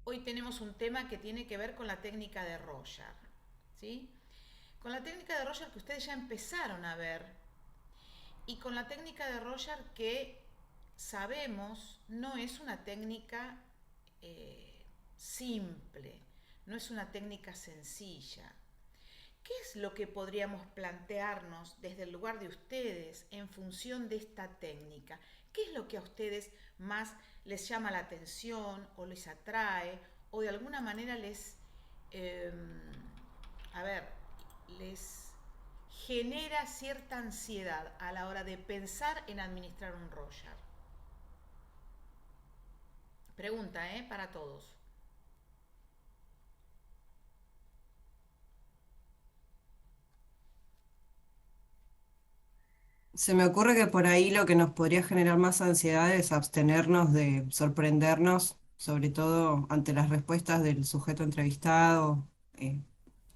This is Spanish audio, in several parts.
Hoy tenemos un tema que tiene que ver con la técnica de Roger, ¿sí? Con la técnica de Roger que ustedes ya empezaron a ver y con la técnica de Roger que sabemos no es una técnica simple, no es una técnica sencilla. ¿Qué es lo que podríamos plantearnos desde el lugar de ustedes en función de esta técnica? ¿Qué es lo que a ustedes más les llama la atención o les atrae o de alguna manera eh, a ver, les genera cierta ansiedad a la hora de pensar en administrar un Roger? Pregunta, ¿eh? Para todos. Se me ocurre que por ahí lo que nos podría generar más ansiedad es abstenernos de sorprendernos, sobre todo ante las respuestas del sujeto entrevistado. Eh,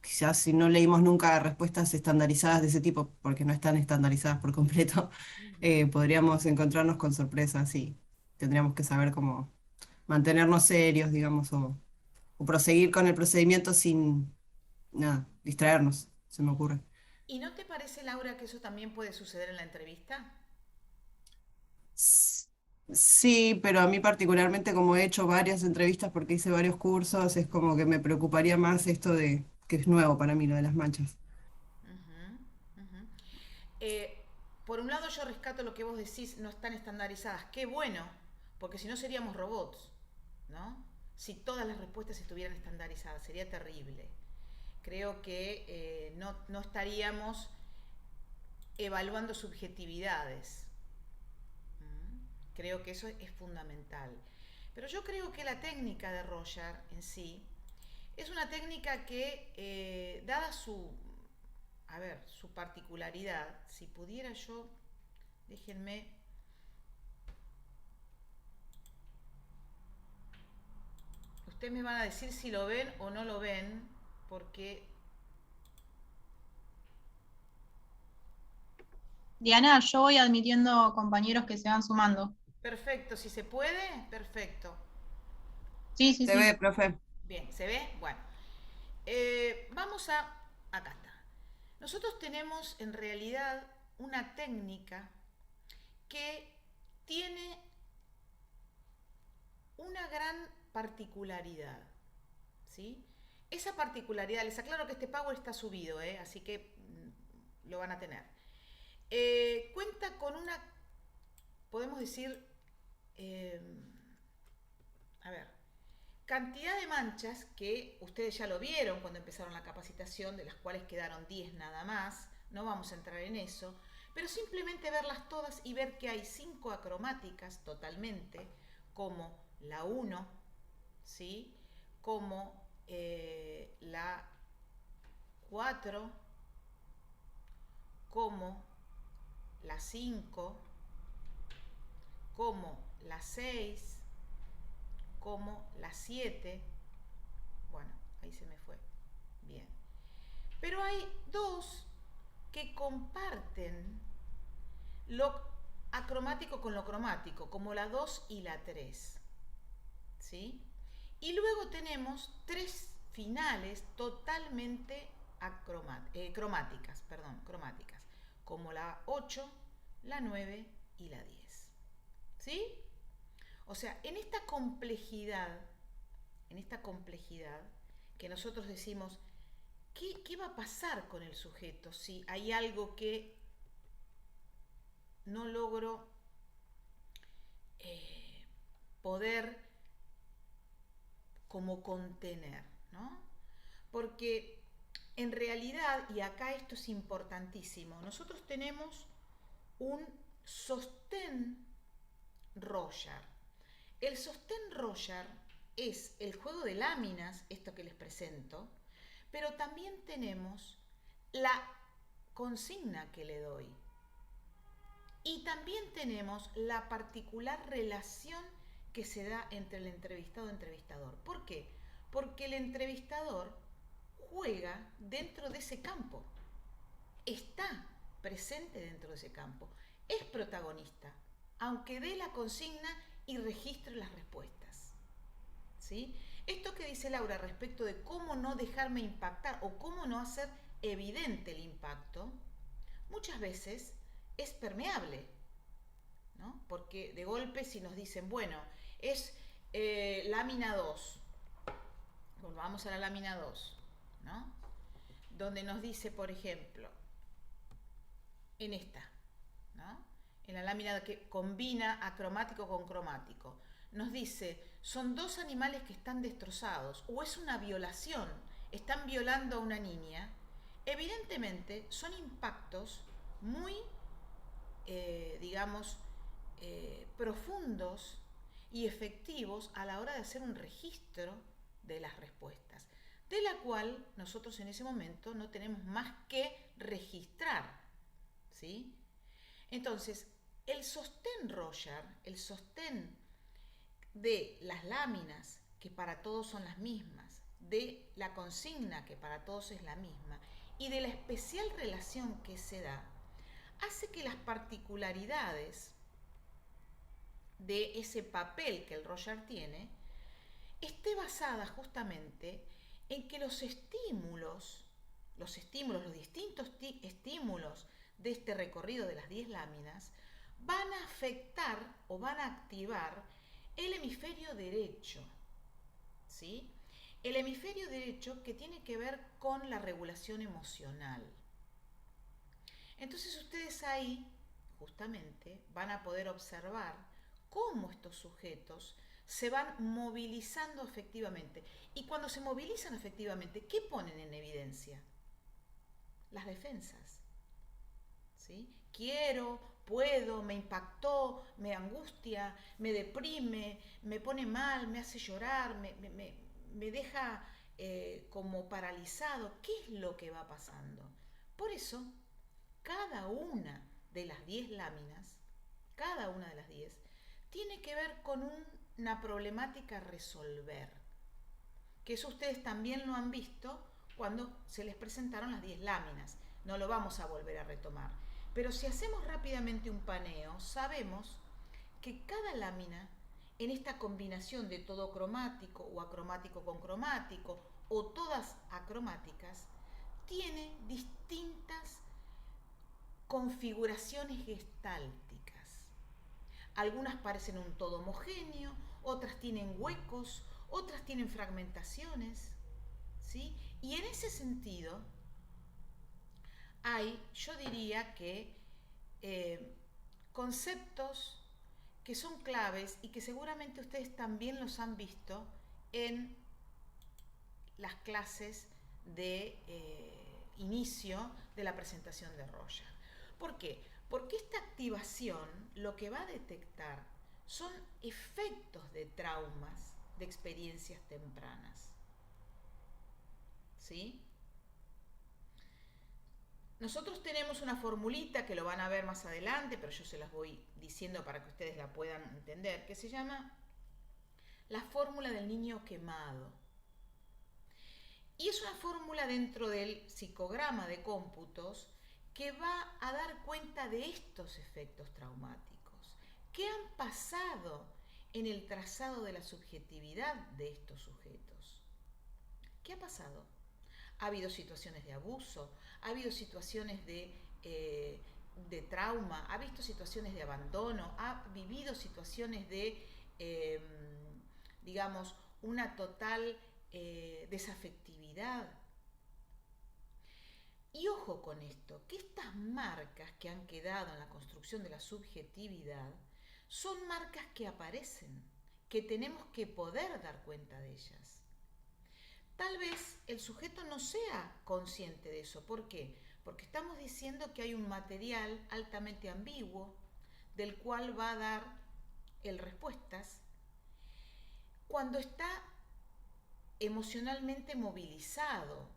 Quizás si no leímos nunca respuestas estandarizadas de ese tipo, porque no están estandarizadas por completo, podríamos encontrarnos con sorpresas y tendríamos que saber cómo mantenernos serios, digamos, o proseguir con el procedimiento sin, nada, distraernos, se me ocurre. ¿Y no te parece, Laura, que eso también puede suceder en la entrevista? S- Sí, pero a mí particularmente como he hecho varias entrevistas porque hice varios cursos, es como que me preocuparía más esto de que es nuevo para mí lo de las manchas. Ujú, ujú. Eh, por un lado yo rescato lo que vos decís, no están estandarizadas. Qué bueno, porque si no seríamos robots, ¿no? Si todas las respuestas estuvieran estandarizadas, sería terrible. Creo que no estaríamos evaluando subjetividades. Creo que eso es fundamental. Pero yo creo que la técnica de Roger en sí es una técnica que, dada a ver, su particularidad, si pudiera yo, déjenme, ustedes me van a decir si lo ven o no lo ven, porque, Diana, yo voy admitiendo compañeros que se van sumando. perfecto, si se puede, perfecto. Sí, sí, Se ve, sí. profe. Bien, ¿se ve? Bueno, vamos a, acá está. Nosotros tenemos en realidad una técnica que tiene una gran particularidad, ¿sí? Esa particularidad, les aclaro que este Power está subido, ¿eh? Así que lo van a tener. Cuenta con una, podemos decir, eh, a ver, cantidad de manchas que ustedes ya lo vieron cuando empezaron la capacitación, de las cuales quedaron 10 nada más, no vamos a entrar en eso, pero simplemente verlas todas y ver que hay 5 acromáticas totalmente, como la uno, ¿sí? Como la 4, como la 5, como la 6, como la 7. Bueno, ahí se me fue. Bien. Pero hay dos que comparten lo acromático con lo cromático, como la 2 y la 3. ¿Sí? Y luego tenemos tres finales totalmente cromáticas, perdón, cromáticas, como la 8, la 9 y la 10. ¿Sí? O sea, en esta complejidad que nosotros decimos, ¿qué va a pasar con el sujeto si hay algo que no logro eh, poder como contener, ¿no? Porque en realidad, y acá esto es importantísimo, nosotros tenemos un sostén Roger. El sostén Roger es el juego de láminas, esto que les presento, pero también tenemos la consigna que le doy. Y también tenemos la particular relación que se da entre el entrevistado y entrevistador. ¿Por qué? Porque el entrevistador juega dentro de ese campo, está presente dentro de ese campo, es protagonista, aunque dé la consigna y registre las respuestas. ¿sí? Esto que dice Laura respecto de cómo no dejarme impactar o cómo no hacer evidente el impacto, muchas veces es permeable, ¿no? Porque de golpe si nos dicen, bueno, es lámina 2, volvamos a la lámina 2, ¿no? Donde nos dice, por ejemplo, en esta, ¿no? En la lámina que combina acromático con cromático, nos dice, son dos animales que están destrozados, o es una violación, están violando a una niña. Evidentemente son impactos muy, digamos, profundos y efectivos a la hora de hacer un registro de las respuestas, de la cual nosotros en ese momento no tenemos más que registrar, ¿sí? Entonces, el sostén Roger, el sostén de las láminas, que para todos son las mismas, de la consigna, que para todos es la misma, y de la especial relación que se da, hace que las particularidades de ese papel que el Roger tiene esté basada justamente en que los estímulos, los distintos estímulos de este recorrido de las 10 láminas van a afectar o van a activar el hemisferio derecho, ¿sí? El hemisferio derecho que tiene que ver con la regulación emocional. Entonces ustedes ahí justamente van a poder observar cómo estos sujetos se van movilizando afectivamente. Y cuando se movilizan afectivamente, ¿qué ponen en evidencia? Las defensas, ¿sí? Quiero, puedo, me impactó, me angustia, me deprime, me pone mal, me hace llorar, me deja como paralizado. ¿Qué es lo que va pasando? Por eso, cada una de las 10 láminas, cada una de las 10, tiene que ver con una problemática a resolver. Que eso ustedes también lo han visto cuando se les presentaron las 10 láminas. No lo vamos a volver a retomar. Pero si hacemos rápidamente un paneo, sabemos que cada lámina, en esta combinación de todo cromático o acromático con cromático, o todas acromáticas, tiene distintas configuraciones gestálticas. Algunas parecen un todo homogéneo, otras tienen huecos, otras tienen fragmentaciones, ¿sí? Y en ese sentido, hay, yo diría que conceptos que son claves y que seguramente ustedes también los han visto en las clases de inicio de la presentación de Roger. ¿Por qué? Porque esta activación lo que va a detectar son efectos de traumas de experiencias tempranas, ¿sí? Nosotros tenemos una formulita que lo van a ver más adelante, pero yo se las voy diciendo para que ustedes la puedan entender, que se llama la fórmula del niño quemado. Y es una fórmula dentro del psicograma de cómputos que va a dar cuenta de estos efectos traumáticos. ¿Qué han pasado en el trazado de la subjetividad de estos sujetos? ¿Qué ha pasado? Ha habido situaciones de abuso, ha habido situaciones de trauma, ha habido situaciones de abandono, ha vivido situaciones de, digamos, una total desafectividad. Y ojo con esto, que estas marcas que han quedado en la construcción de la subjetividad son marcas que aparecen, que tenemos que poder dar cuenta de ellas. Tal vez el sujeto no sea consciente de eso. ¿Por qué? Porque estamos diciendo que hay un material altamente ambiguo del cual va a dar el respuestas cuando está emocionalmente movilizado,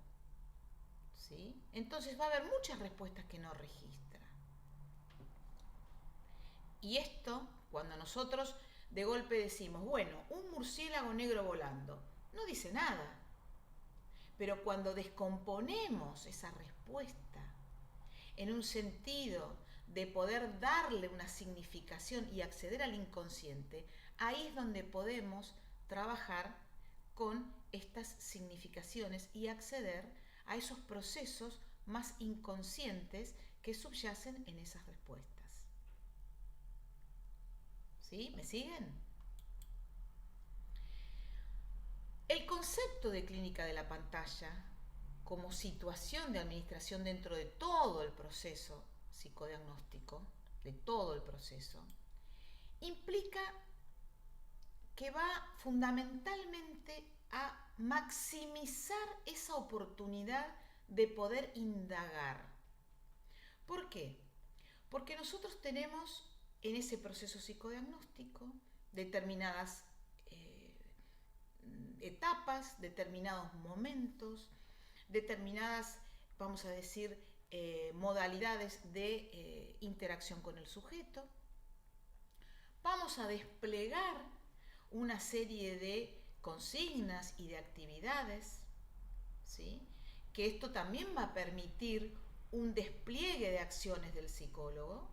¿sí? Entonces va a haber muchas respuestas que no registra. Y esto, cuando nosotros de golpe decimos, bueno, un murciélago negro volando, no dice nada. Pero cuando descomponemos esa respuesta en un sentido de poder darle una significación y acceder al inconsciente, ahí es donde podemos trabajar con estas significaciones y acceder a esos procesos más inconscientes que subyacen en esas respuestas. ¿Sí? ¿Me siguen? El concepto de clínica de la pantalla como situación de administración dentro de todo el proceso psicodiagnóstico, de todo el proceso, implica que va fundamentalmente a maximizar esa oportunidad de poder indagar. ¿Por qué? Porque nosotros tenemos en ese proceso psicodiagnóstico determinadas etapas, determinados momentos, determinadas, vamos a decir, modalidades de interacción con el sujeto. Vamos a desplegar una serie de consignas y de actividades, ¿sí? Que esto también va a permitir un despliegue de acciones del psicólogo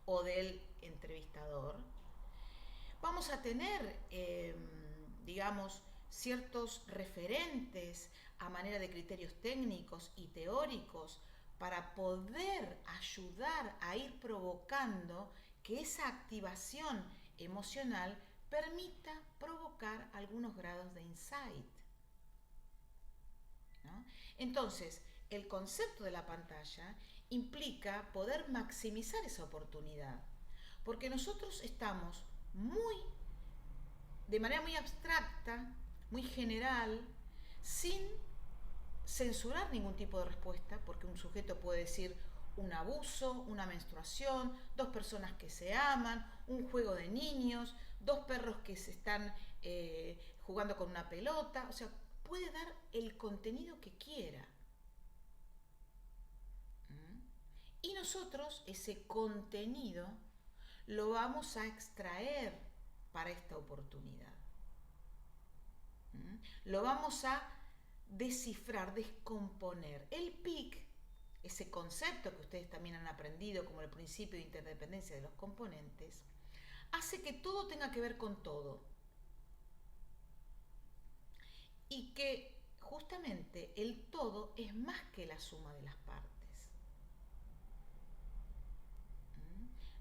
o del entrevistador. Vamos a tener, digamos, ciertos referentes a manera de criterios técnicos y teóricos para poder ayudar a ir provocando que esa activación emocional permita provocar algunos grados de insight, ¿no? Entonces, el concepto de la pantalla implica poder maximizar esa oportunidad, porque nosotros estamos de manera muy abstracta, muy general, sin censurar ningún tipo de respuesta, porque un sujeto puede decir un abuso, una menstruación, dos personas que se aman, un juego de niños, dos perros que se están jugando con una pelota, o sea, puede dar el contenido que quiera. Y nosotros ese contenido lo vamos a extraer para esta oportunidad. Lo vamos a descifrar, descomponer. El PIC, ese concepto que ustedes también han aprendido como el principio de interdependencia de los componentes, hace que todo tenga que ver con todo. Y que justamente el todo es más que la suma de las partes.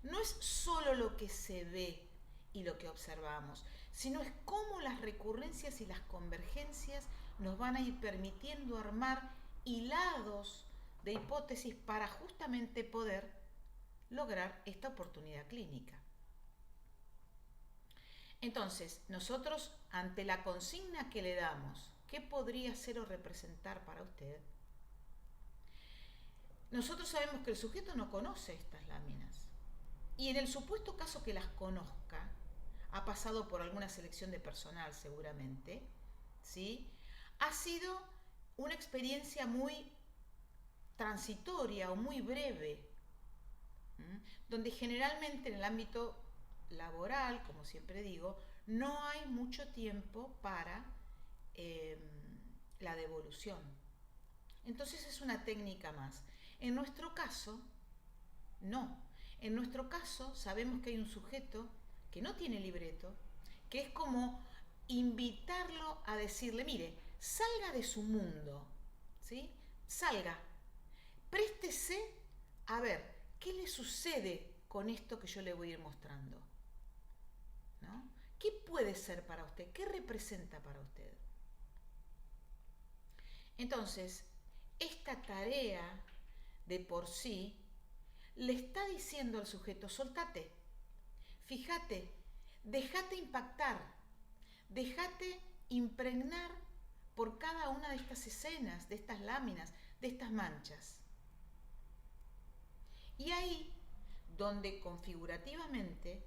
No es solo lo que se ve y lo que observamos, sino es cómo las recurrencias y las convergencias nos van a ir permitiendo armar hilados de hipótesis para justamente poder lograr esta oportunidad clínica. Entonces, nosotros, ante la consigna que le damos, ¿qué podría ser o representar para usted? Nosotros sabemos que el sujeto no conoce estas láminas. Y en el supuesto caso que las conozca, ha pasado por alguna selección de personal seguramente, ¿sí? Ha sido una experiencia muy transitoria o muy breve, donde generalmente en el ámbito laboral, como siempre digo, no hay mucho tiempo para la devolución. Entonces es una técnica más. En nuestro caso, no. En nuestro caso sabemos que hay un sujeto que no tiene libreto, que es como invitarlo a decirle, mire, salga de su mundo, ¿sí? Salga, préstese a ver qué le sucede con esto que yo le voy a ir mostrando, ¿no? ¿Qué puede ser para usted? ¿Qué representa para usted? Entonces, esta tarea de por sí le está diciendo al sujeto, soltate, fíjate, déjate impactar, déjate impregnar por cada una de estas escenas, de estas láminas, de estas manchas. Y ahí, donde configurativamente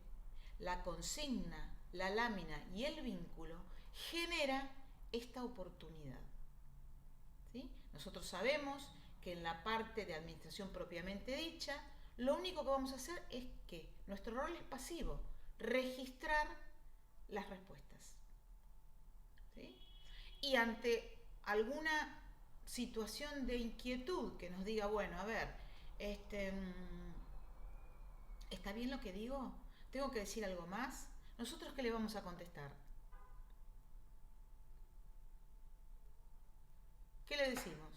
la consigna, la lámina y el vínculo genera esta oportunidad. ¿Sí? Nosotros sabemos que en la parte de administración propiamente dicha, lo único que vamos a hacer es que nuestro rol es pasivo, registrar las respuestas. ¿Sí? Y ante alguna situación de inquietud que nos diga, bueno, a ver, ¿está bien lo que digo? ¿Tengo que decir algo más? ¿Nosotros qué le vamos a contestar? ¿Qué le decimos?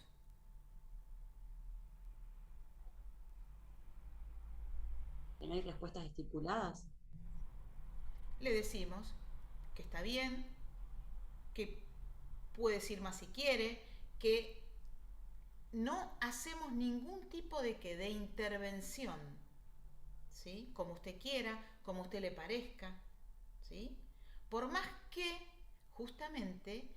Que no hay respuestas estipuladas. Le decimos que está bien, que puede decir más si quiere, que no hacemos ningún tipo de intervención, ¿sí? Como usted quiera, como a usted le parezca, ¿sí? Por más que justamente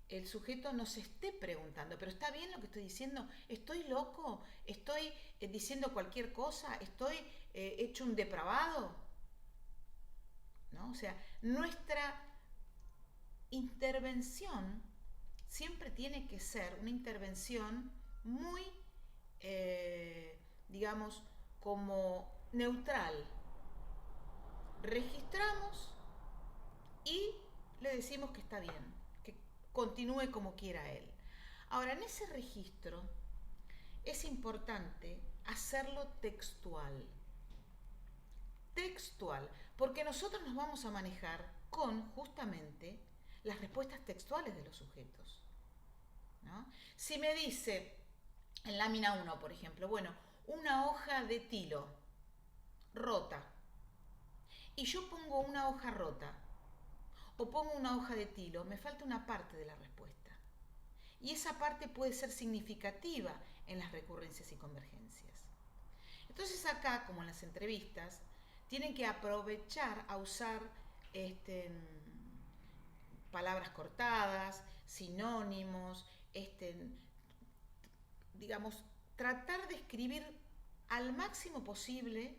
el sujeto nos esté preguntando, pero ¿está bien lo que estoy diciendo? ¿Estoy loco? ¿Estoy diciendo cualquier cosa? ¿Estoy hecho un depravado? ¿No? O sea, nuestra intervención siempre tiene que ser una intervención muy, digamos, como neutral. Registramos y le decimos que está bien, que continúe como quiera él. Ahora, en ese registro es importante hacerlo textual. Textual, porque nosotros nos vamos a manejar con justamente las respuestas textuales de los sujetos, ¿no? Si me dice en lámina 1, por ejemplo, bueno, una hoja de tilo rota, y yo pongo una hoja rota, o pongo una hoja de tilo, me falta una parte de la respuesta. Y esa parte puede ser significativa en las recurrencias y convergencias. Entonces acá, como en las entrevistas, tienen que aprovechar a usar palabras cortadas, sinónimos, digamos, tratar de escribir al máximo posible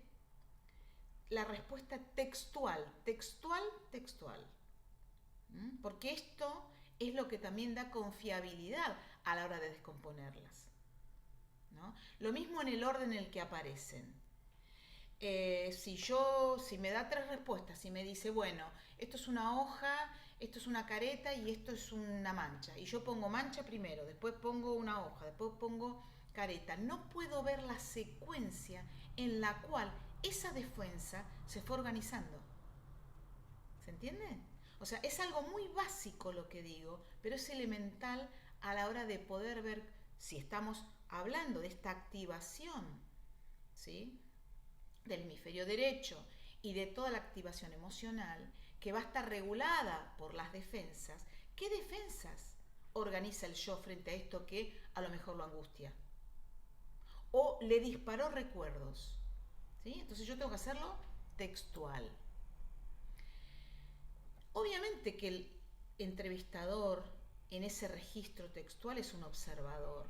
la respuesta textual, textual. Porque esto es lo que también da confiabilidad a la hora de descomponerlas, ¿no? Lo mismo en el orden en el que aparecen. Si me da 3 respuestas y me dice, bueno, esto es una hoja, esto es una careta y esto es una mancha, y yo pongo mancha primero, después pongo una hoja, después pongo careta, no puedo ver la secuencia en la cual esa defensa se fue organizando. ¿Se entiende? O sea, es algo muy básico lo que digo, pero es elemental a la hora de poder ver si estamos hablando de esta activación, ¿sí?, del hemisferio derecho y de toda la activación emocional que va a estar regulada por las defensas. ¿Qué defensas organiza el yo frente a esto que a lo mejor lo angustia? O le disparó recuerdos, ¿sí? Entonces yo tengo que hacerlo textual. Obviamente que el entrevistador en ese registro textual es un observador.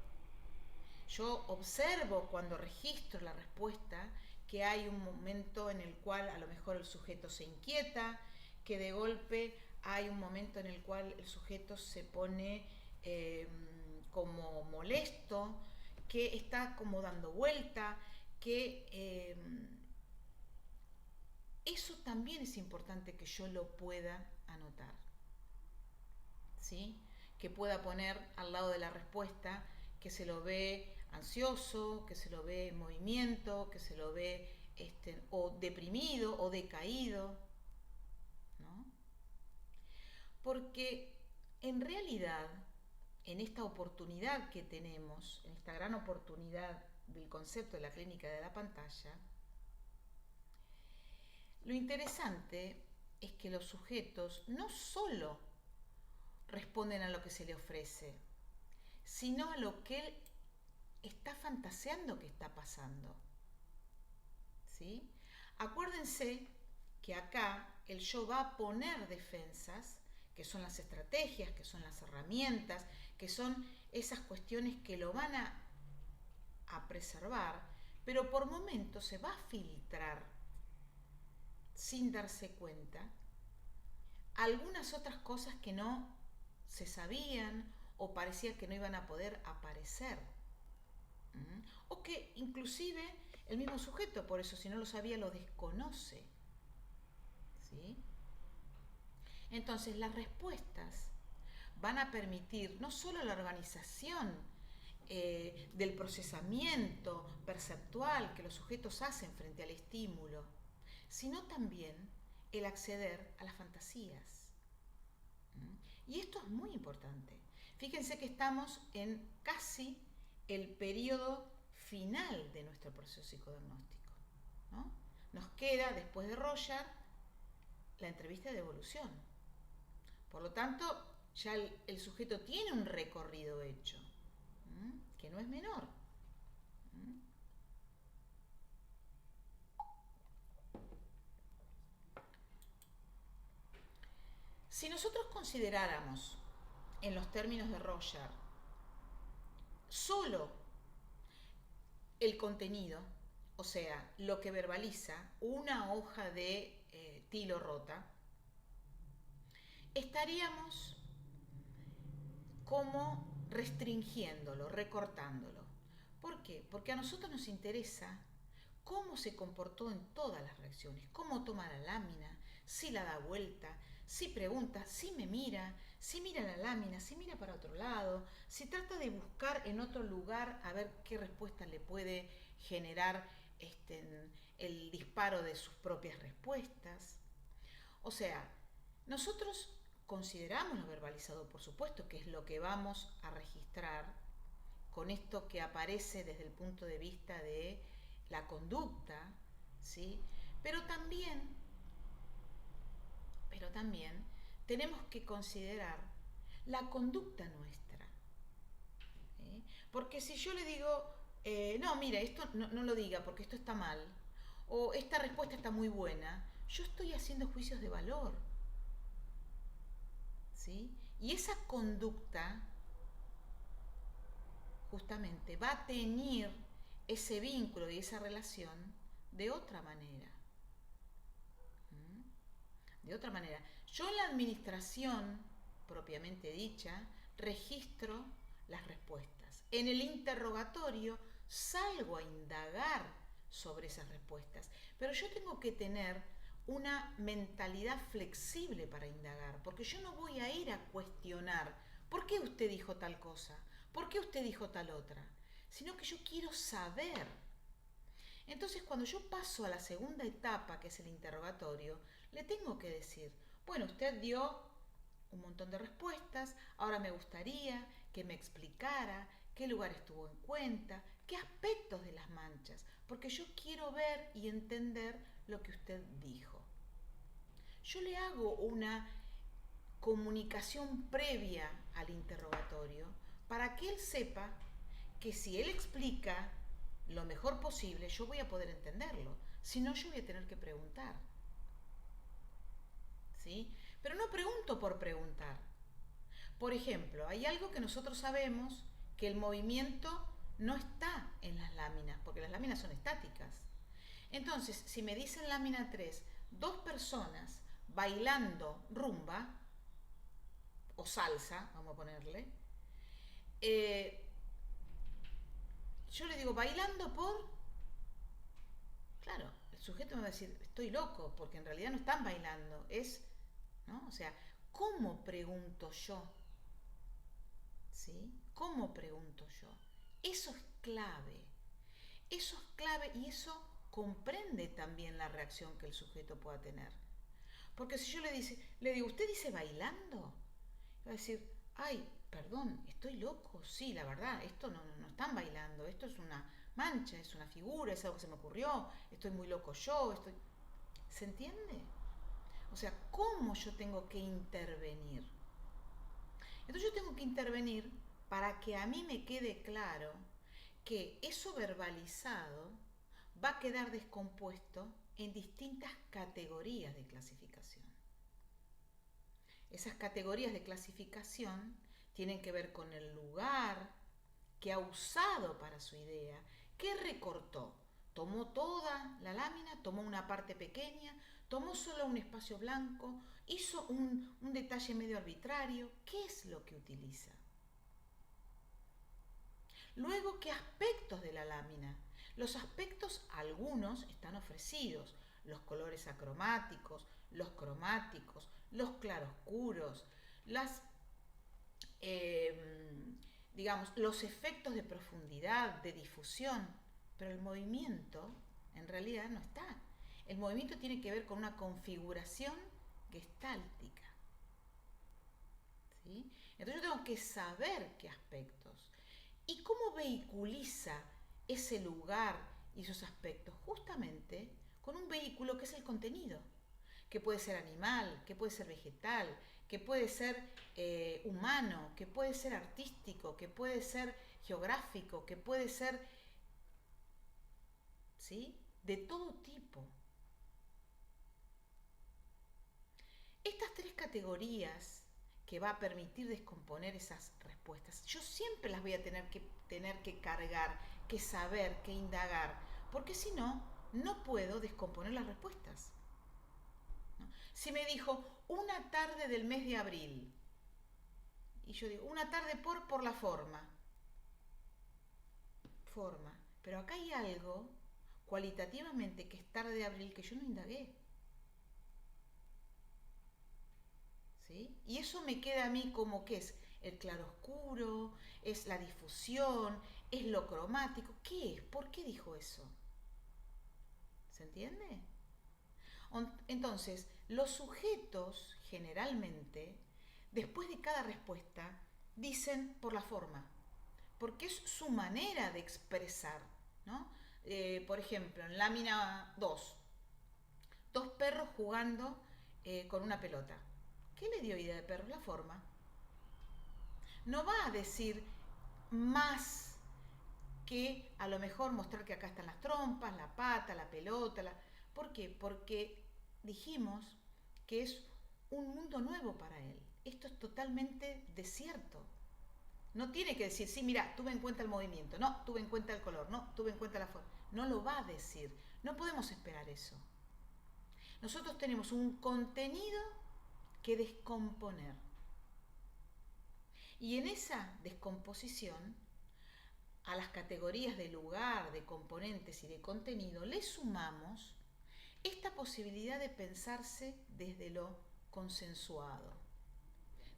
Yo observo cuando registro la respuesta que hay un momento en el cual a lo mejor el sujeto se inquieta, que de golpe hay un momento en el cual el sujeto se pone como molesto, que está como dando vuelta, que eso también es importante que yo lo pueda anotar, ¿sí? Que pueda poner al lado de la respuesta que se lo ve ansioso, que se lo ve en movimiento, que se lo ve o deprimido o decaído, ¿no? Porque en realidad, en esta oportunidad que tenemos, en esta gran oportunidad del concepto de la clínica de la pantalla, lo interesante es que los sujetos no solo responden a lo que se le ofrece, sino a lo que él está fantaseando que está pasando, ¿sí? Acuérdense que acá el yo va a poner defensas, que son las estrategias, que son las herramientas, que son esas cuestiones que lo van a preservar, pero por momentos se va a filtrar sin darse cuenta algunas otras cosas que no se sabían o parecía que no iban a poder aparecer. O que inclusive el mismo sujeto, por eso si no lo sabía, lo desconoce, ¿sí? Entonces las respuestas van a permitir no solo la organización del procesamiento perceptual que los sujetos hacen frente al estímulo, sino también el acceder a las fantasías. Y esto es muy importante. Fíjense que estamos en casi el periodo final de nuestro proceso psicodiagnóstico, ¿no? Nos queda, después de Roger, la entrevista de evolución. Por lo tanto, ya el sujeto tiene un recorrido hecho, que no es menor. Si nosotros consideráramos, en los términos de Roger, solo el contenido, o sea, lo que verbaliza una hoja de tilo rota, estaríamos como restringiéndolo, recortándolo. ¿Por qué? Porque a nosotros nos interesa cómo se comportó en todas las reacciones, cómo toma la lámina, si la da vuelta, si pregunta, si me mira, si mira la lámina, si mira para otro lado, si trata de buscar en otro lugar a ver qué respuesta le puede generar el disparo de sus propias respuestas. O sea, nosotros consideramos lo verbalizado, por supuesto, que es lo que vamos a registrar con esto que aparece desde el punto de vista de la conducta, ¿sí? Pero también tenemos que considerar la conducta nuestra, ¿sí? Porque si yo le digo, no, mira, esto no lo diga porque esto está mal, o esta respuesta está muy buena, yo estoy haciendo juicios de valor, ¿sí? Y esa conducta justamente va a teñir ese vínculo y esa relación de otra manera. De otra manera. Yo en la administración, propiamente dicha, registro las respuestas. En el interrogatorio salgo a indagar sobre esas respuestas, pero yo tengo que tener una mentalidad flexible para indagar, porque yo no voy a ir a cuestionar ¿por qué usted dijo tal cosa? ¿Por qué usted dijo tal otra? Sino que yo quiero saber. Entonces, cuando yo paso a la segunda etapa, que es el interrogatorio, le tengo que decir, bueno, usted dio un montón de respuestas, ahora me gustaría que me explicara qué lugares tuvo en cuenta, qué aspectos de las manchas, porque yo quiero ver y entender lo que usted dijo. Yo le hago una comunicación previa al interrogatorio para que él sepa que si él explica lo mejor posible, yo voy a poder entenderlo. Si no, yo voy a tener que preguntar. ¿Sí? Pero no pregunto por preguntar. Por ejemplo, hay algo que nosotros sabemos, que el movimiento no está en las láminas, porque las láminas son estáticas. Entonces, si me dicen lámina 3, 2 personas bailando rumba, o salsa, vamos a ponerle, yo le digo, bailando por... Claro, el sujeto me va a decir, estoy loco, porque en realidad no están bailando, ¿no? O sea, ¿cómo pregunto yo? ¿Sí? ¿Cómo pregunto yo? Eso es clave. Eso es clave y eso comprende también la reacción que el sujeto pueda tener. Porque si yo le digo, ¿usted dice bailando? Va a decir, ay, perdón, estoy loco. Sí, la verdad, esto no están bailando, esto es una mancha, es una figura, es algo que se me ocurrió, estoy muy loco yo, ¿Se entiende? O sea, ¿cómo yo tengo que intervenir? Entonces yo tengo que intervenir para que a mí me quede claro que eso verbalizado va a quedar descompuesto en distintas categorías de clasificación. Esas categorías de clasificación tienen que ver con el lugar que ha usado para su idea, qué recortó. Tomó toda la lámina, tomó una parte pequeña, tomó solo un espacio blanco, hizo un detalle medio arbitrario. ¿Qué es lo que utiliza? Luego, ¿qué aspectos de la lámina? Los aspectos, algunos están ofrecidos, los colores acromáticos, los cromáticos, los claroscuros, los efectos de profundidad, de difusión, pero el movimiento en realidad no está. El movimiento tiene que ver con una configuración gestáltica. ¿Sí? Entonces yo tengo que saber qué aspectos. ¿Y cómo vehiculiza ese lugar y esos aspectos? Justamente con un vehículo que es el contenido, que puede ser animal, que puede ser vegetal, que puede ser humano, que puede ser artístico, que puede ser geográfico, que puede ser, ¿sí?, de todo tipo. Estas tres categorías que va a permitir descomponer esas respuestas, yo siempre las voy a tener que cargar, que saber, que indagar, porque si no, no puedo descomponer las respuestas. ¿No? Si me dijo una tarde del mes de abril, y yo digo una tarde por la forma, pero acá hay algo cualitativamente que es tarde de abril que yo no indagué. ¿Sí? Y eso me queda a mí como que es el claroscuro, es la difusión, es lo cromático. ¿Qué es? ¿Por qué dijo eso? ¿Se entiende? Entonces, los sujetos generalmente, después de cada respuesta, dicen por la forma, porque es su manera de expresar, ¿no? Por ejemplo, en lámina 2, dos perros jugando con una pelota. ¿Qué le dio idea de perro? La forma. No va a decir más que a lo mejor mostrar que acá están las trompas, la pata, la pelota. ¿Por qué? Porque dijimos que es un mundo nuevo para él. Esto es totalmente desierto. No tiene que decir, sí, mira, tuve en cuenta el movimiento, no, tuve en cuenta el color, no, tuve en cuenta la forma. No lo va a decir. No podemos esperar eso. Nosotros tenemos un contenido que descomponer. Y en esa descomposición, a las categorías de lugar, de componentes y de contenido, le sumamos esta posibilidad de pensarse desde lo consensuado,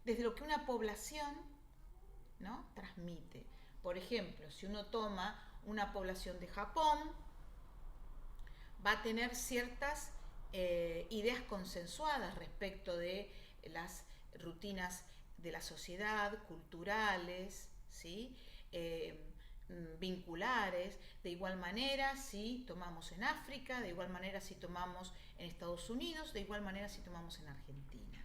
desde lo que una población, ¿no?, transmite. Por ejemplo, si uno toma una población de Japón, va a tener ciertas ideas consensuadas respecto de las rutinas de la sociedad, culturales, ¿sí?, vinculares. De igual manera si tomamos en África, de igual manera si tomamos en Estados Unidos, de igual manera si tomamos en Argentina.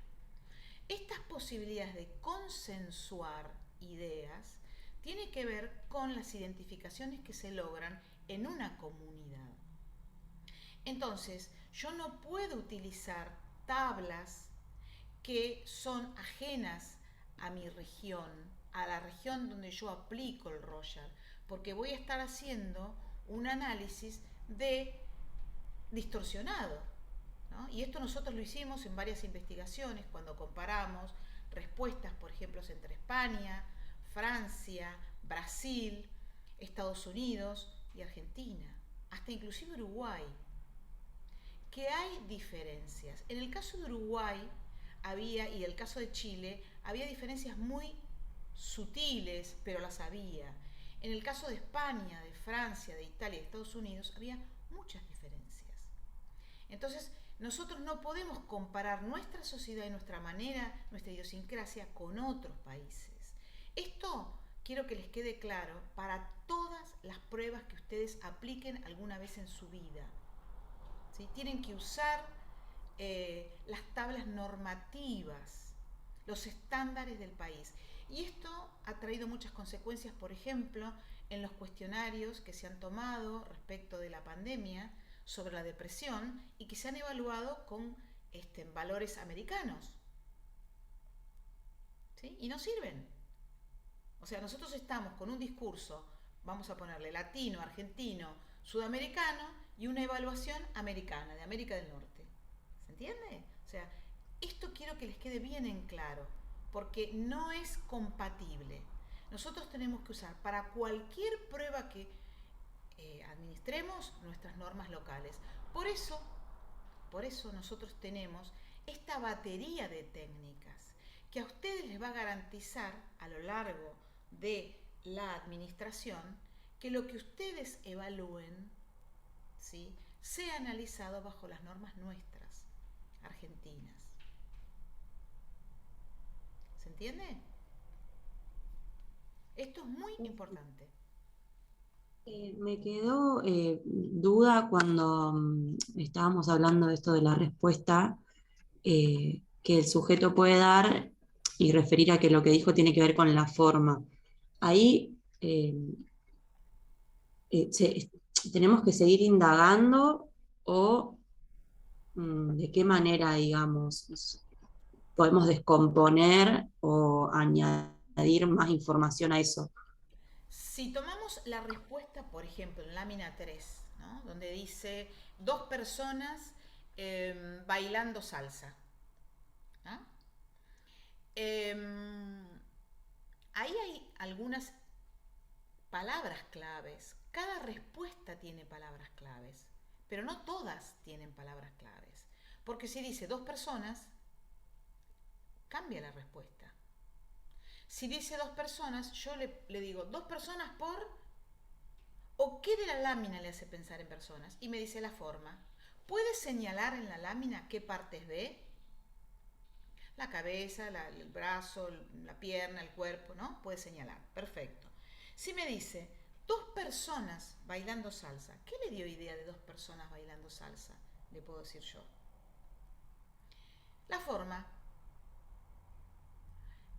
Estas posibilidades de consensuar ideas tienen que ver con las identificaciones que se logran en una comunidad. Entonces, yo no puedo utilizar tablas que son ajenas a mi región, a la región donde yo aplico el Royal, porque voy a estar haciendo un análisis distorsionado, ¿no? Y esto nosotros lo hicimos en varias investigaciones cuando comparamos respuestas, por ejemplo, entre España, Francia, Brasil, Estados Unidos y Argentina, hasta inclusive Uruguay, que hay diferencias. En el caso de Uruguay y el caso de Chile, había diferencias muy sutiles, pero las había. En el caso de España, de Francia, de Italia y de Estados Unidos, había muchas diferencias. Entonces, nosotros no podemos comparar nuestra sociedad y nuestra manera, nuestra idiosincrasia con otros países. Esto quiero que les quede claro para todas las pruebas que ustedes apliquen alguna vez en su vida. ¿Sí? Tienen que usar las tablas normativas, los estándares del país. Y esto ha traído muchas consecuencias, por ejemplo, en los cuestionarios que se han tomado respecto de la pandemia sobre la depresión y que se han evaluado con valores americanos. ¿Sí? Y no sirven. O sea, nosotros estamos con un discurso, vamos a ponerle latino, argentino, sudamericano y una evaluación americana, de América del Norte. ¿Se entiende? O sea, esto quiero que les quede bien en claro, porque no es compatible. Nosotros tenemos que usar para cualquier prueba que administremos nuestras normas locales. Por eso nosotros tenemos esta batería de técnicas que a ustedes les va a garantizar a lo largo de la administración que lo que ustedes evalúen, ¿sí?, sea analizado bajo las normas nuestras, argentinas. ¿Se entiende? Esto es muy importante. Me quedó duda cuando estábamos hablando de esto de la respuesta que el sujeto puede dar y referir a que lo que dijo tiene que ver con la forma. Ahí tenemos que seguir indagando o de qué manera, digamos, podemos descomponer o añadir más información a eso. Si tomamos la respuesta, por ejemplo, en lámina 3, ¿no? Donde dice dos personas bailando salsa, ¿no? Ahí hay algunas palabras claves. Cada respuesta tiene palabras claves, pero no todas tienen palabras claves. Porque si dice dos personas, cambia la respuesta. Si dice dos personas, yo le digo, dos personas por... ¿O qué de la lámina le hace pensar en personas? Y me dice la forma. ¿Puede señalar en la lámina qué partes ve? La cabeza, el brazo, la pierna, el cuerpo, ¿no? Puede señalar. Perfecto. Si me dice dos personas bailando salsa, ¿qué le dio idea de dos personas bailando salsa? Le puedo decir yo. La forma.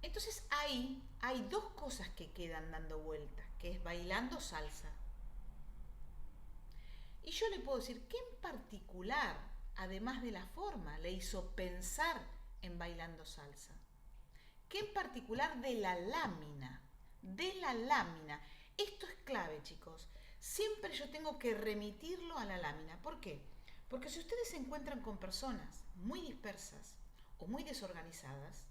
Entonces ahí hay dos cosas que quedan dando vueltas, que es bailando salsa. Y yo le puedo decir, ¿qué en particular, además de la forma, le hizo pensar en bailando salsa? ¿Qué en particular de la lámina? De la lámina. Esto es clave, chicos. Siempre yo tengo que remitirlo a la lámina. ¿Por qué? Porque si ustedes se encuentran con personas muy dispersas o muy desorganizadas,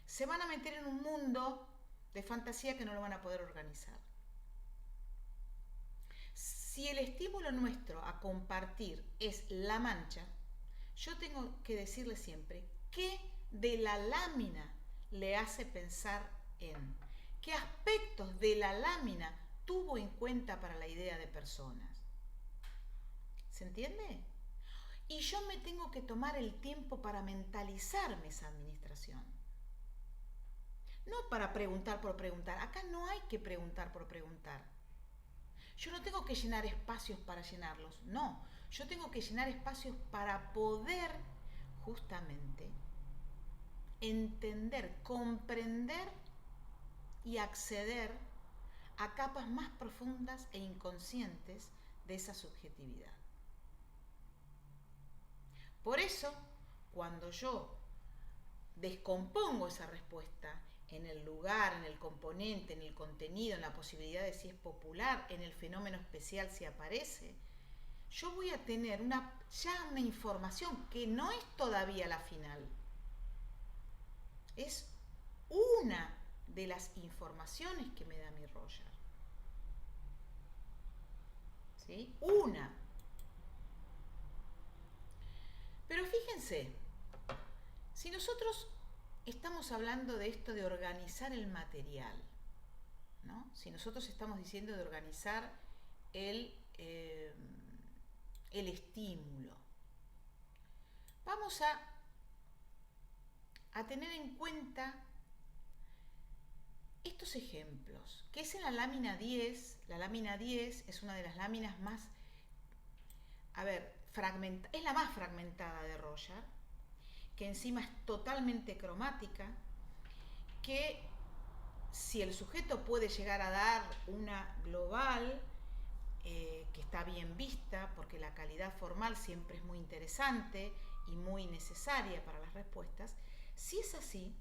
se van a meter en un mundo de fantasía que no lo van a poder organizar. Si el estímulo nuestro a compartir es la mancha, yo tengo que decirle siempre qué de la lámina le hace pensar en, qué aspectos de la lámina tuvo en cuenta para la idea de personas. ¿Se entiende? Y yo me tengo que tomar el tiempo para mentalizarme esa administración. No para preguntar por preguntar. Acá no hay que preguntar por preguntar. Yo no tengo que llenar espacios para llenarlos. No, yo tengo que llenar espacios para poder justamente entender, comprender y acceder a capas más profundas e inconscientes de esa subjetividad. Por eso, cuando yo descompongo esa respuesta en el lugar, en el componente, en el contenido, en la posibilidad de si es popular, en el fenómeno especial si aparece, yo voy a tener ya una información que no es todavía la final. Es una de las informaciones que me da mi Roger. ¿Sí? Una. Pero fíjense, si nosotros estamos hablando de esto de organizar el material, ¿no? Si nosotros estamos diciendo de organizar el estímulo, vamos a tener en cuenta estos ejemplos, que es en la lámina 10. La lámina 10 es una de las láminas más, es la más fragmentada de Roger, que encima es totalmente cromática, que si el sujeto puede llegar a dar una global, que está bien vista, porque la calidad formal siempre es muy interesante y muy necesaria para las respuestas, si es así,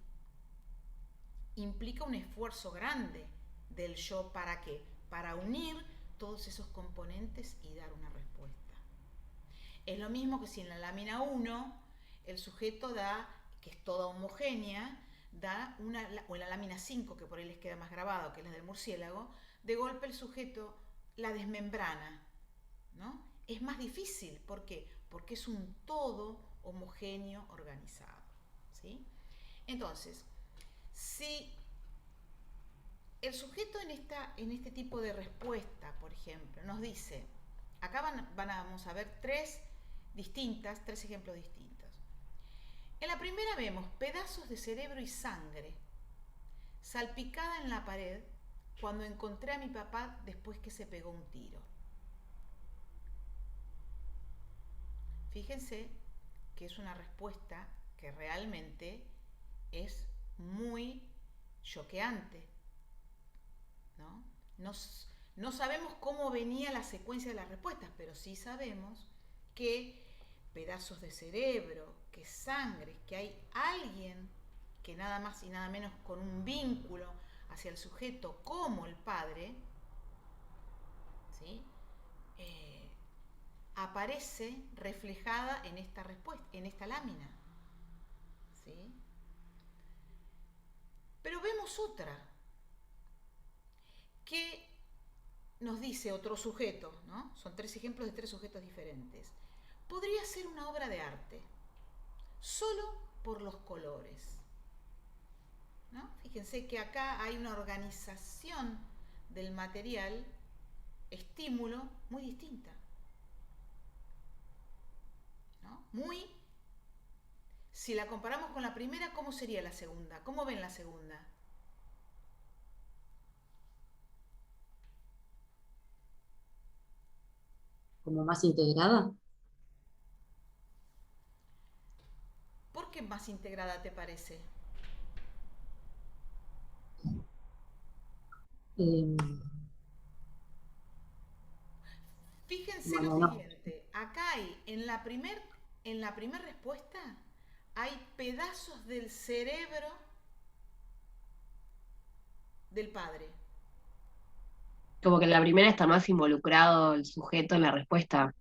implica un esfuerzo grande del yo. ¿Para qué? Para unir todos esos componentes y dar una respuesta. Es lo mismo que si en la lámina 1 el sujeto da, que es toda homogénea, da o en la lámina 5, que por ahí les queda más grabado, que es la del murciélago, de golpe el sujeto la desmembrana, ¿no? Es más difícil. ¿Por qué? Porque es un todo homogéneo organizado, ¿sí? Entonces, si el sujeto en este tipo de respuesta, por ejemplo, nos dice, acá vamos a ver tres ejemplos distintos. En la primera vemos pedazos de cerebro y sangre salpicada en la pared cuando encontré a mi papá después que se pegó un tiro. Fíjense que es una respuesta que realmente es muy choqueante, ¿no? No sabemos cómo venía la secuencia de las respuestas, pero sí sabemos que pedazos de cerebro, que sangre, que hay alguien que nada más y nada menos con un vínculo hacia el sujeto como el padre, ¿sí? Aparece reflejada en esta respuesta, en esta lámina, ¿sí? Pero vemos otra que nos dice otro sujeto, ¿no? Son 3 ejemplos de 3 sujetos diferentes. Podría ser una obra de arte, solo por los colores, ¿no? Fíjense que acá hay una organización del material, estímulo, muy distinta, ¿no? Si la comparamos con la primera, ¿cómo sería la segunda? ¿Cómo ven la segunda? como más integrada. ¿Por qué más integrada te parece? Eh, Fíjense lo bueno, no. siguiente, acá hay, en la primer respuesta, hay pedazos del cerebro del padre. Como que en la primera está más involucrado el sujeto en la respuesta.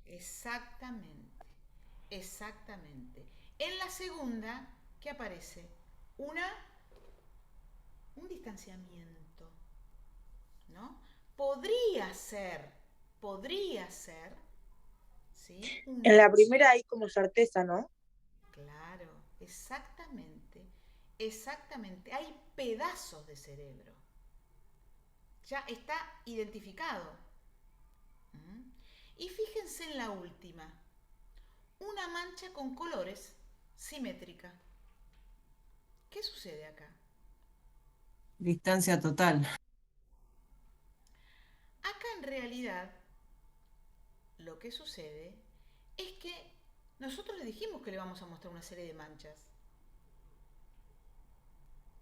Exactamente, exactamente. En la segunda, ¿qué aparece? Un distanciamiento, ¿no? Podría ser, ¿sí? En la primera hay como certeza, ¿no? Claro, exactamente, exactamente. Hay pedazos de cerebro. Ya está identificado. ¿Mm? Y fíjense en la última. Una mancha con colores simétrica. ¿Qué sucede acá? Distancia total. Acá en realidad lo que sucede es que nosotros le dijimos que le vamos a mostrar una serie de manchas.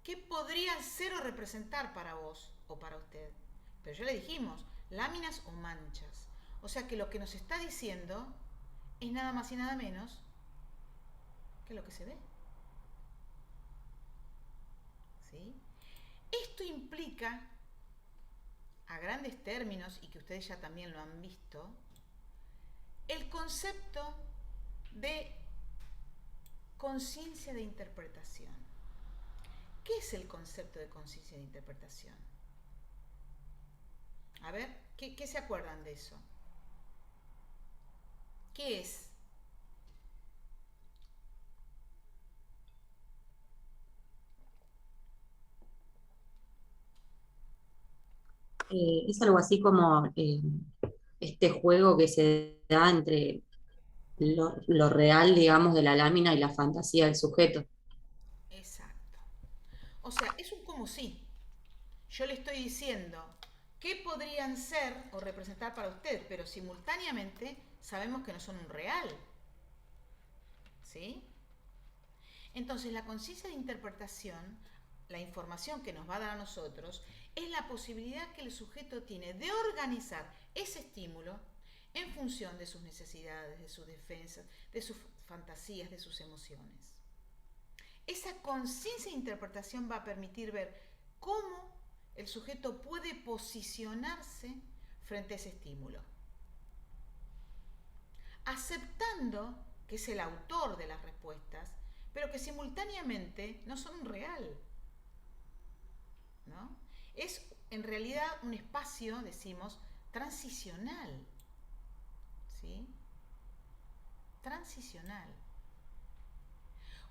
¿Qué podrían ser o representar para vos o para usted? Pero ya le dijimos, láminas o manchas. O sea que lo que nos está diciendo es nada más y nada menos que lo que se ve. ¿Sí? Esto implica, a grandes términos, y que ustedes ya también lo han visto, el concepto de conciencia de interpretación. ¿Qué es el concepto de conciencia de interpretación? A ver, ¿qué se acuerdan de eso? ¿Qué es? Es algo así como este juego que se da entre lo real, digamos, de la lámina y la fantasía del sujeto. Exacto. O sea, es un como si. Yo le estoy diciendo qué podrían ser o representar para usted, pero simultáneamente sabemos que no son un real. ¿Sí? Entonces, la conciencia de interpretación, la información que nos va a dar a nosotros, es la posibilidad que el sujeto tiene de organizar ese estímulo en función de sus necesidades, de sus defensas, de sus fantasías, de sus emociones. Esa conciencia de interpretación va a permitir ver cómo el sujeto puede posicionarse frente a ese estímulo, aceptando que es el autor de las respuestas, pero que simultáneamente no son un real, ¿no? Es en realidad un espacio, decimos, transicional, ¿sí? Transicional.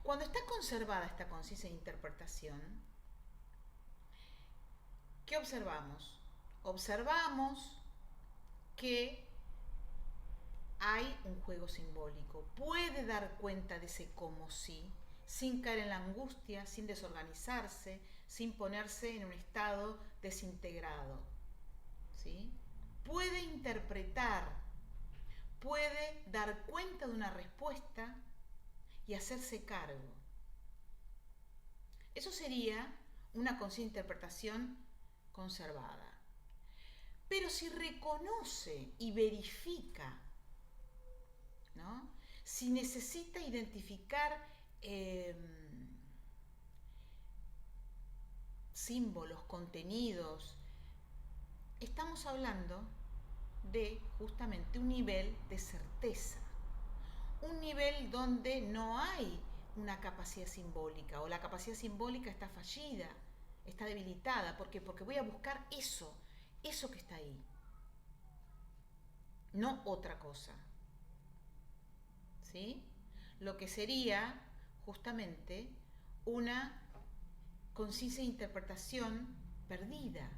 Cuando está conservada esta conciencia de interpretación, ¿qué observamos? Observamos que hay un juego simbólico, puede dar cuenta de ese como si, sin caer en la angustia, sin desorganizarse, sin ponerse en un estado desintegrado. ¿Sí? Puede interpretar, puede dar cuenta de una respuesta y hacerse cargo. Eso sería una conciencia de interpretación conservada. Pero si reconoce y verifica, ¿no? Si necesita identificar símbolos, contenidos, estamos hablando de justamente un nivel de certeza, un nivel donde no hay una capacidad simbólica, o la capacidad simbólica está fallida, está debilitada. ¿Por qué? Porque voy a buscar eso que está ahí, no otra cosa. ¿Sí? Lo que sería justamente una conciencia de interpretación perdida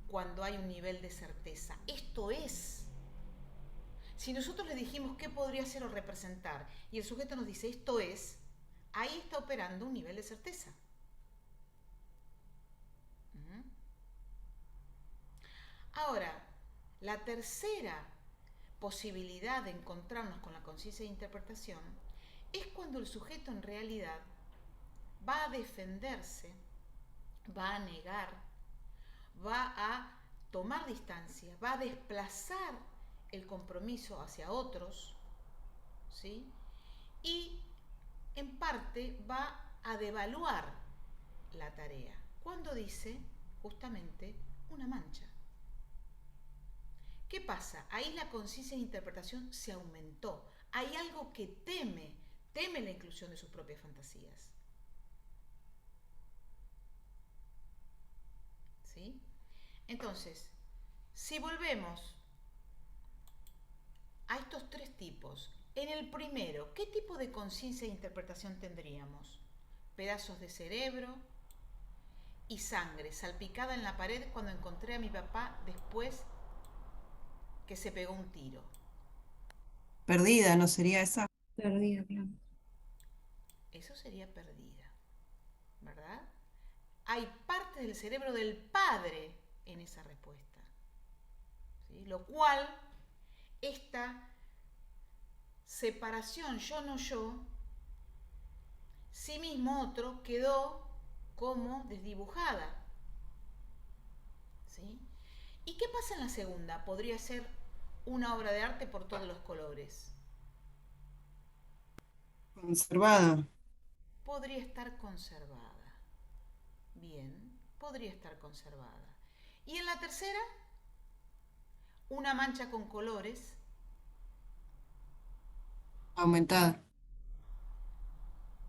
cuando hay un nivel de certeza. Esto es. Si nosotros le dijimos qué podría ser o representar y el sujeto nos dice esto es, ahí está operando un nivel de certeza. Ahora, la tercera posibilidad de encontrarnos con la conciencia de interpretación es cuando el sujeto en realidad va a defenderse, va a negar, va a tomar distancia, va a desplazar el compromiso hacia otros, ¿sí? Y en parte va a devaluar la tarea cuando dice justamente una mancha. ¿Qué pasa? Ahí la conciencia de interpretación se aumentó. Hay algo que teme la inclusión de sus propias fantasías. ¿Sí? Entonces, si volvemos a estos tres tipos, en el primero, ¿qué tipo de conciencia de interpretación tendríamos? Pedazos de cerebro y sangre salpicada en la pared cuando encontré a mi papá después que se pegó un tiro. Perdida, ¿no sería esa? Perdida, claro. Eso sería perdida, ¿verdad? Hay parte del cerebro del padre en esa respuesta, ¿sí? Lo cual, esta separación yo no yo, sí mismo otro, quedó como desdibujada, ¿sí? ¿Y qué pasa en la segunda? Podría ser una obra de arte por todos los colores. Conservada. Podría estar conservada. Bien, podría estar conservada. Y en la tercera, una mancha con colores. Aumentada.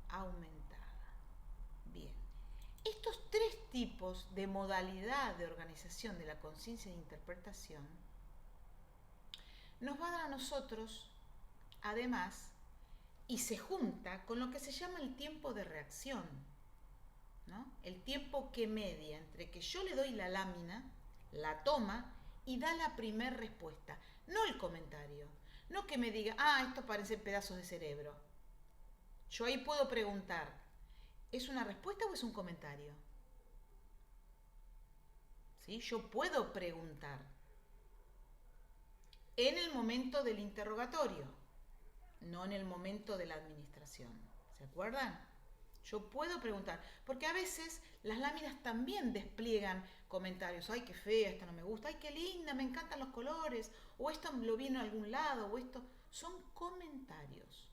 Aumentada. Bien. Estos tres tipos de modalidad de organización de la conciencia de interpretación nos va a dar a nosotros, además, y se junta con lo que se llama el tiempo de reacción, ¿no? El tiempo que media entre que yo le doy la lámina, la toma y da la primer respuesta, no el comentario, no que me diga, esto parecen pedazos de cerebro. Yo ahí puedo preguntar, ¿es una respuesta o es un comentario? ¿Sí? Yo puedo preguntar en el momento del interrogatorio, no en el momento de la administración. ¿Se acuerdan? Yo puedo preguntar, porque a veces las láminas también despliegan comentarios. Ay, qué fea, esta no me gusta. Ay, qué linda, me encantan los colores. O esto lo vi en algún lado, o esto. Son comentarios,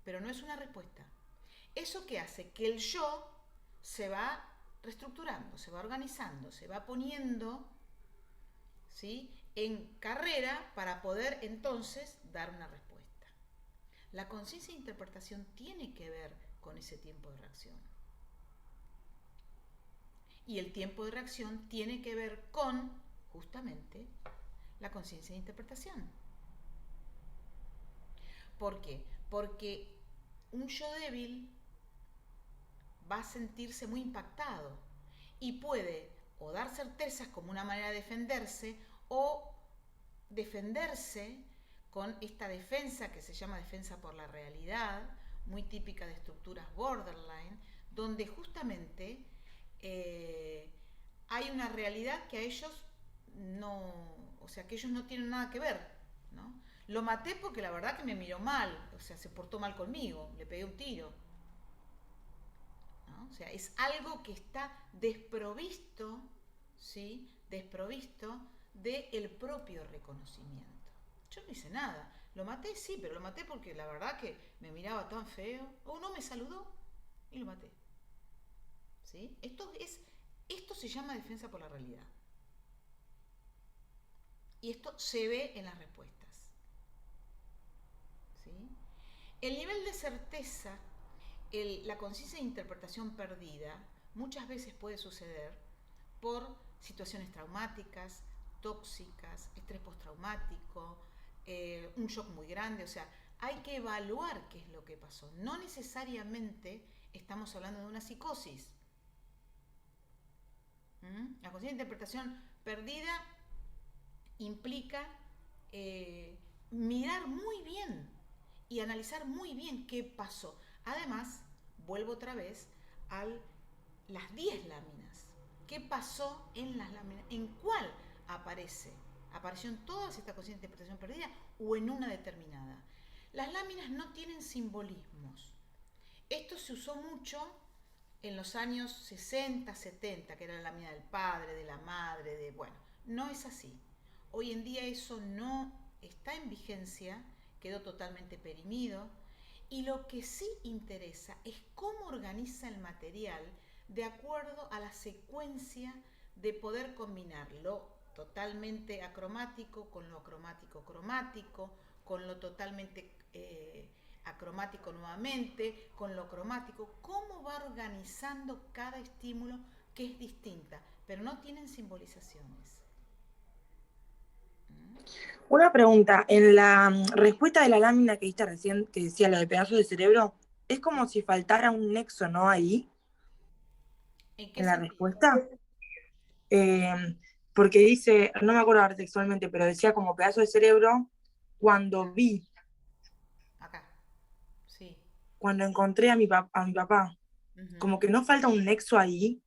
pero no es una respuesta. Eso que hace que el yo se va reestructurando, se va organizando, se va poniendo, ¿sí?, en carrera para poder entonces dar una respuesta. La conciencia de interpretación tiene que ver con ese tiempo de reacción. Y el tiempo de reacción tiene que ver con, justamente, la conciencia de interpretación. ¿Por qué? Porque un yo débil va a sentirse muy impactado y puede o dar certezas como una manera de defenderse o defenderse con esta defensa que se llama defensa por la realidad muy típica de estructuras borderline, donde justamente hay una realidad que a ellos no, o sea, que ellos no tienen nada que ver, ¿no? Lo maté porque la verdad que me miró mal, o sea, se portó mal conmigo, le pegué un tiro, ¿no? O sea, es algo que está desprovisto, ¿sí? Desprovisto del propio reconocimiento. Yo no hice nada, lo maté, sí, pero lo maté porque la verdad que me miraba tan feo, o no me saludó y lo maté, ¿sí? Esto se llama defensa por la realidad. Y esto se ve en las respuestas, ¿sí? El nivel de certeza, la conciencia de interpretación perdida, muchas veces puede suceder por situaciones traumáticas, tóxicas, estrés postraumático, un shock muy grande. O sea, hay que evaluar qué es lo que pasó. No necesariamente estamos hablando de una psicosis. La conciencia de interpretación perdida implica mirar muy bien y analizar muy bien qué pasó. Además, vuelvo otra vez a las 10 láminas. ¿Qué pasó en las láminas? ¿En cuál aparece? ¿Apareció en todas esta conciencia de interpretación perdida o en una determinada? Las láminas no tienen simbolismos. Esto se usó mucho en los años 60, 70, que era la lámina del padre, de la madre, bueno, no es así. Hoy en día eso no está en vigencia, quedó totalmente perimido, y lo que sí interesa es cómo organiza el material de acuerdo a la secuencia de poder combinar lo totalmente acromático con lo acromático cromático, con lo totalmente acromático nuevamente, con lo cromático, cómo va organizando cada estímulo que es distinta, pero no tienen simbolizaciones. Una pregunta, en la respuesta de la lámina que diste recién, que decía la de pedazos de cerebro, es como si faltara un nexo, ¿no? Ahí, ¿En qué en la sentido? respuesta. Porque dice, no me acuerdo ahora textualmente, pero decía como pedazo de cerebro cuando vi, Acá, sí. cuando encontré a mi papá. Como que no falta un nexo ahí.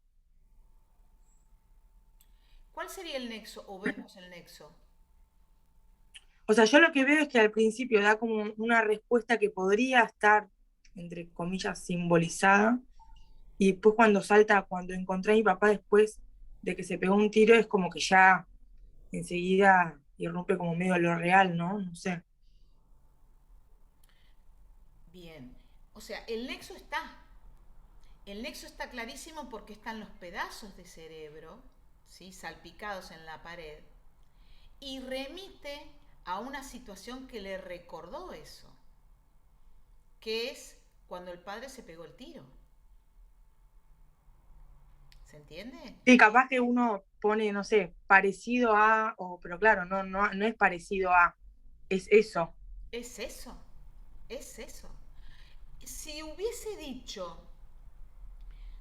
¿Cuál sería el nexo o vemos el nexo? O sea, yo lo que veo es que al principio da como una respuesta que podría estar, entre comillas, simbolizada, y después cuando salta, cuando encontré a mi papá después de que se pegó un tiro, es como que ya enseguida irrumpe como medio lo real, ¿no? No sé. Bien, o sea, el nexo está. El nexo está clarísimo porque están los pedazos de cerebro, ¿sí? Salpicados en la pared, y remite a una situación que le recordó eso, que es cuando el padre se pegó el tiro. ¿Se entiende? Sí, capaz que uno pone, no sé, parecido a, pero claro, no es parecido a, es eso. Es eso, es eso. Si hubiese dicho,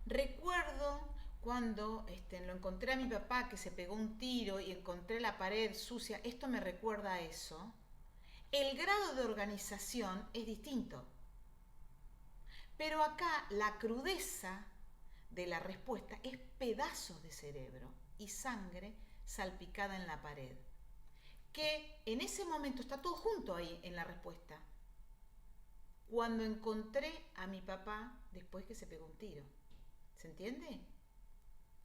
recuerdo cuando lo encontré a mi papá que se pegó un tiro y encontré la pared sucia, esto me recuerda a eso, el grado de organización es distinto. Pero acá la crudeza de la respuesta es pedazos de cerebro y sangre salpicada en la pared, que en ese momento está todo junto ahí en la respuesta. Cuando encontré a mi papá después que se pegó un tiro. ¿Se entiende?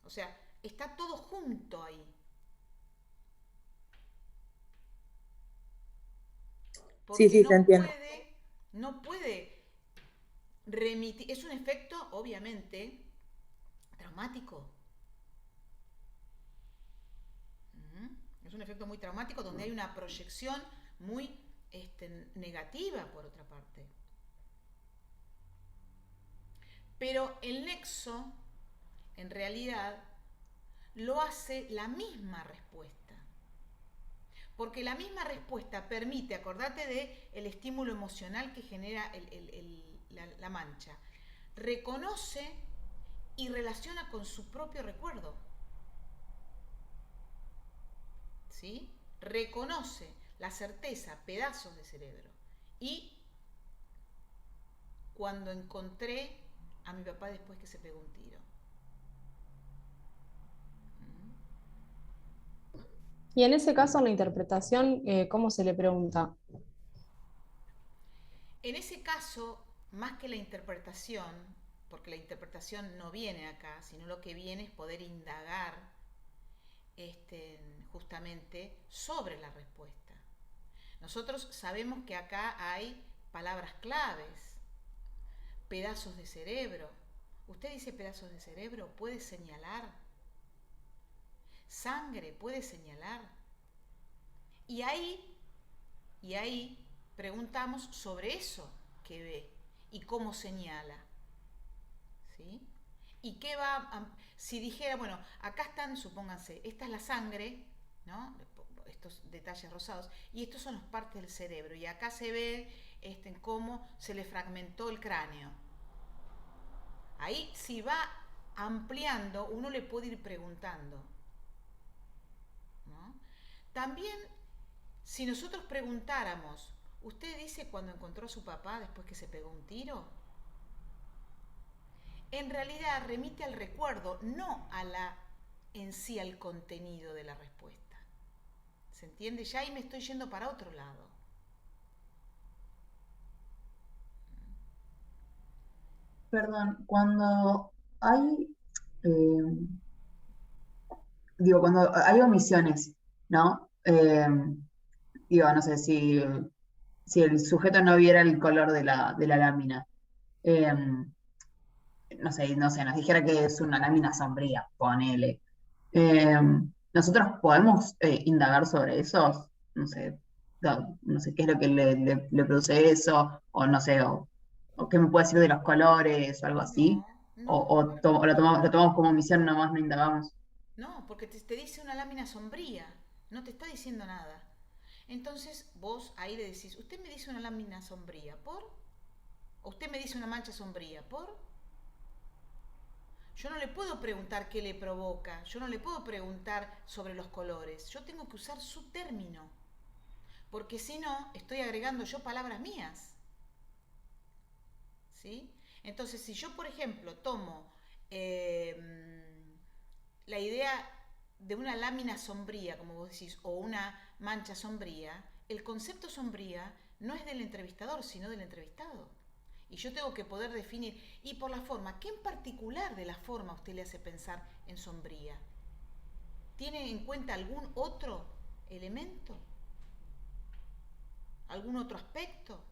O sea, está todo junto ahí. Sí, Porque sí, se entiende. no puede remitir, es un efecto obviamente traumático. Es un efecto muy traumático donde hay una proyección muy negativa por otra parte. Pero el nexo, en realidad, lo hace la misma respuesta. Porque la misma respuesta permite, acordate del estímulo emocional que genera la mancha, reconoce y relaciona con su propio recuerdo. ¿Sí? Reconoce la certeza, pedazos de cerebro. Y cuando encontré a mi papá después que se pegó un tiro. Y en ese caso, en la interpretación, ¿cómo se le pregunta? En ese caso, más que la interpretación, porque la interpretación no viene acá, sino lo que viene es poder indagar justamente sobre la respuesta. Nosotros sabemos que acá hay palabras claves, pedazos de cerebro. Usted dice pedazos de cerebro, puede señalar. Sangre, puede señalar. Y ahí preguntamos sobre eso que ve y cómo señala. ¿Sí? Y qué si dijera, bueno, acá están, supónganse, esta es la sangre, ¿no? Estos detalles rosados, y estos son las partes del cerebro, y acá se ve cómo se le fragmentó el cráneo. Ahí, si va ampliando, uno le puede ir preguntando, ¿no? También, si nosotros preguntáramos, ¿usted dice cuando encontró a su papá después que se pegó un tiro? En realidad remite al recuerdo, no en sí al contenido de la respuesta. ¿Se entiende? Ya ahí me estoy yendo para otro lado. Perdón, cuando hay, eh, cuando hay omisiones, ¿no? No sé, si el sujeto no viera el color de la lámina, eh, no sé, nos dijera que es una lámina sombría, ponele. Eh, Nosotros podemos indagar sobre eso, no sé, no sé qué es lo que le produce eso, o no sé, o qué me puede decir de los colores, o algo así, o lo tomamos como omisión, nomás no indagamos. No, porque te dice una lámina sombría, no te está diciendo nada. Entonces vos ahí le decís, usted me dice una lámina sombría, ¿por? O usted me dice una mancha sombría, ¿por? Yo no le puedo preguntar qué le provoca, yo no le puedo preguntar sobre los colores, yo tengo que usar su término, porque si no, estoy agregando yo palabras mías. ¿Sí? Entonces, si yo, por ejemplo, tomo la idea de una lámina sombría, como vos decís, o una mancha sombría, el concepto sombría no es del entrevistador, sino del entrevistado. Y yo tengo que poder definir, y por la forma, ¿qué en particular de la forma usted le hace pensar en sombría? ¿Tiene en cuenta algún otro elemento? ¿Algún otro aspecto?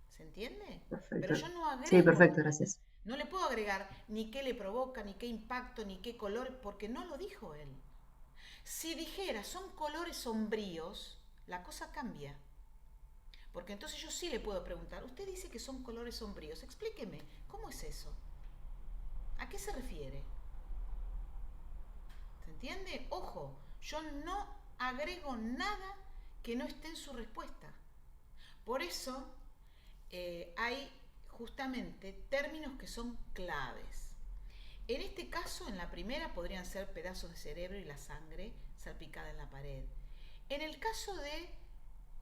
¿Se entiende? Pero Perfecto. yo no agrego, Sí, perfecto, gracias. no le puedo agregar ni qué le provoca, ni qué impacto, ni qué color, porque no lo dijo él. Si dijera son colores sombríos, la cosa cambia. Porque entonces yo sí le puedo preguntar, usted dice que son colores sombríos, explíqueme, ¿cómo es eso? ¿A qué se refiere? ¿Se entiende? Ojo, yo no agrego nada que no esté en su respuesta. Por eso hay justamente términos que son claves. En este caso, en la primera, podrían ser pedazos de cerebro y la sangre salpicada en la pared. En el caso de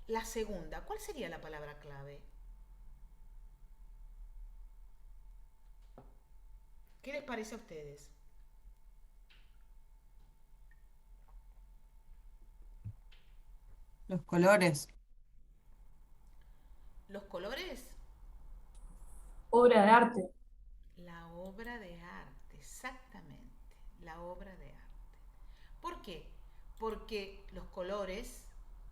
la segunda, ¿cuál sería la palabra clave? ¿Qué les parece a ustedes? Los colores. ¿Los colores? Obra de arte. La obra de arte, exactamente, la obra de arte. ¿Por qué? Porque los colores,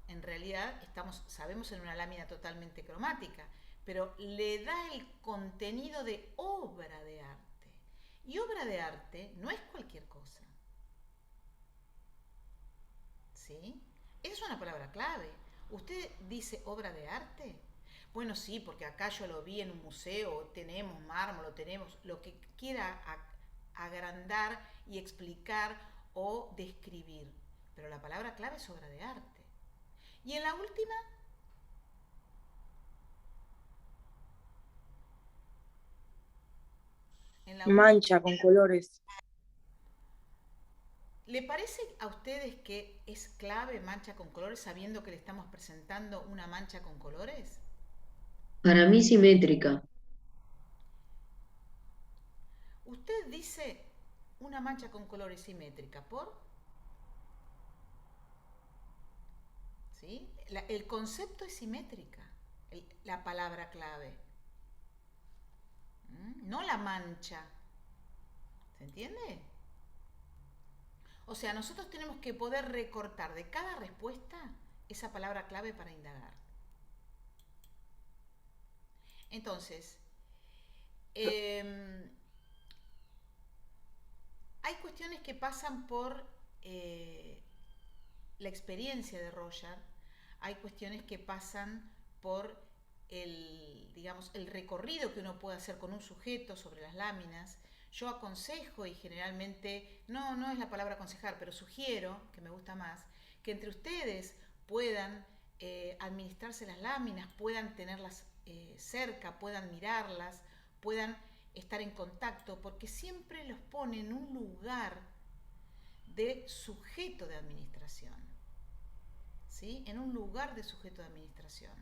en realidad, sabemos en una lámina totalmente cromática, pero le da el contenido de obra de arte. Y obra de arte no es cualquier cosa. ¿Sí? Esa es una palabra clave. ¿Usted dice obra de arte? Bueno, sí, porque acá yo lo vi en un museo, tenemos mármol, tenemos lo que quiera agrandar y explicar o describir. Pero la palabra clave es obra de arte. Y en la última, Mancha con colores. ¿le parece a ustedes que es clave mancha con colores sabiendo que le estamos presentando una mancha con colores? Para mí simétrica. Usted dice una mancha con colores simétrica, ¿por? ¿Sí? El concepto es simétrica, la palabra clave. No la mancha. ¿Se entiende? O sea, nosotros tenemos que poder recortar de cada respuesta esa palabra clave para indagar. Entonces, hay cuestiones que pasan por la experiencia de Roger, hay cuestiones que pasan por digamos, el recorrido que uno puede hacer con un sujeto sobre las láminas. Yo aconsejo, y generalmente, no es la palabra aconsejar, pero sugiero, que me gusta más, que entre ustedes puedan administrarse las láminas, puedan tenerlas cerca, puedan mirarlas, puedan estar en contacto, porque siempre los pone en un lugar de sujeto de administración, ¿sí? En un lugar de sujeto de administración.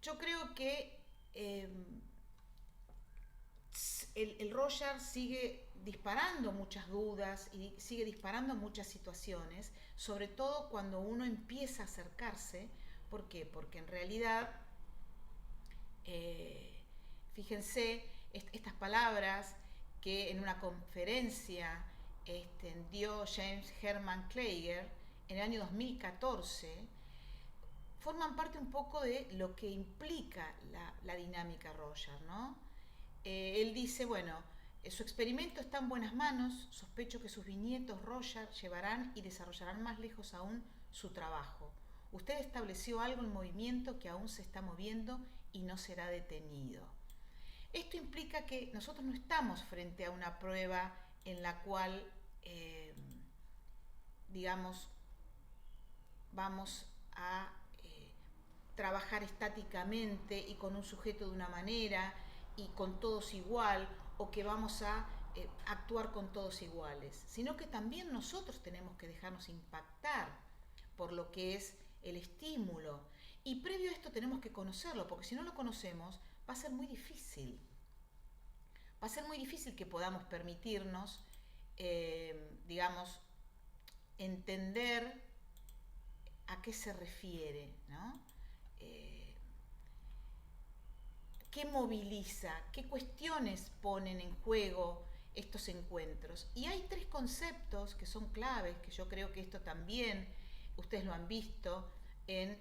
Yo creo que el Roger sigue disparando muchas dudas y sigue disparando muchas situaciones, sobre todo cuando uno empieza a acercarse. ¿Por qué? Porque en realidad, fíjense, estas palabras que en una conferencia dio James Herman Klager en el año 2014, forman parte un poco de lo que implica la dinámica Roger, ¿no? Él dice, bueno, su experimento está en buenas manos, sospecho que sus bisnietos Roger llevarán y desarrollarán más lejos aún su trabajo. Usted estableció algo en movimiento que aún se está moviendo y no será detenido. Esto implica que nosotros no estamos frente a una prueba en la cual, digamos, vamos a trabajar estáticamente y con un sujeto de una manera y con todos igual, o que vamos a actuar con todos iguales, sino que también nosotros tenemos que dejarnos impactar por lo que es el estímulo, y previo a esto tenemos que conocerlo, porque si no lo conocemos va a ser muy difícil. Va a ser muy difícil que podamos permitirnos, digamos, entender a qué se refiere, ¿no? ¿Qué moviliza? ¿Qué cuestiones ponen en juego estos encuentros? Y hay tres conceptos que son claves, que yo creo que esto también ustedes lo han visto en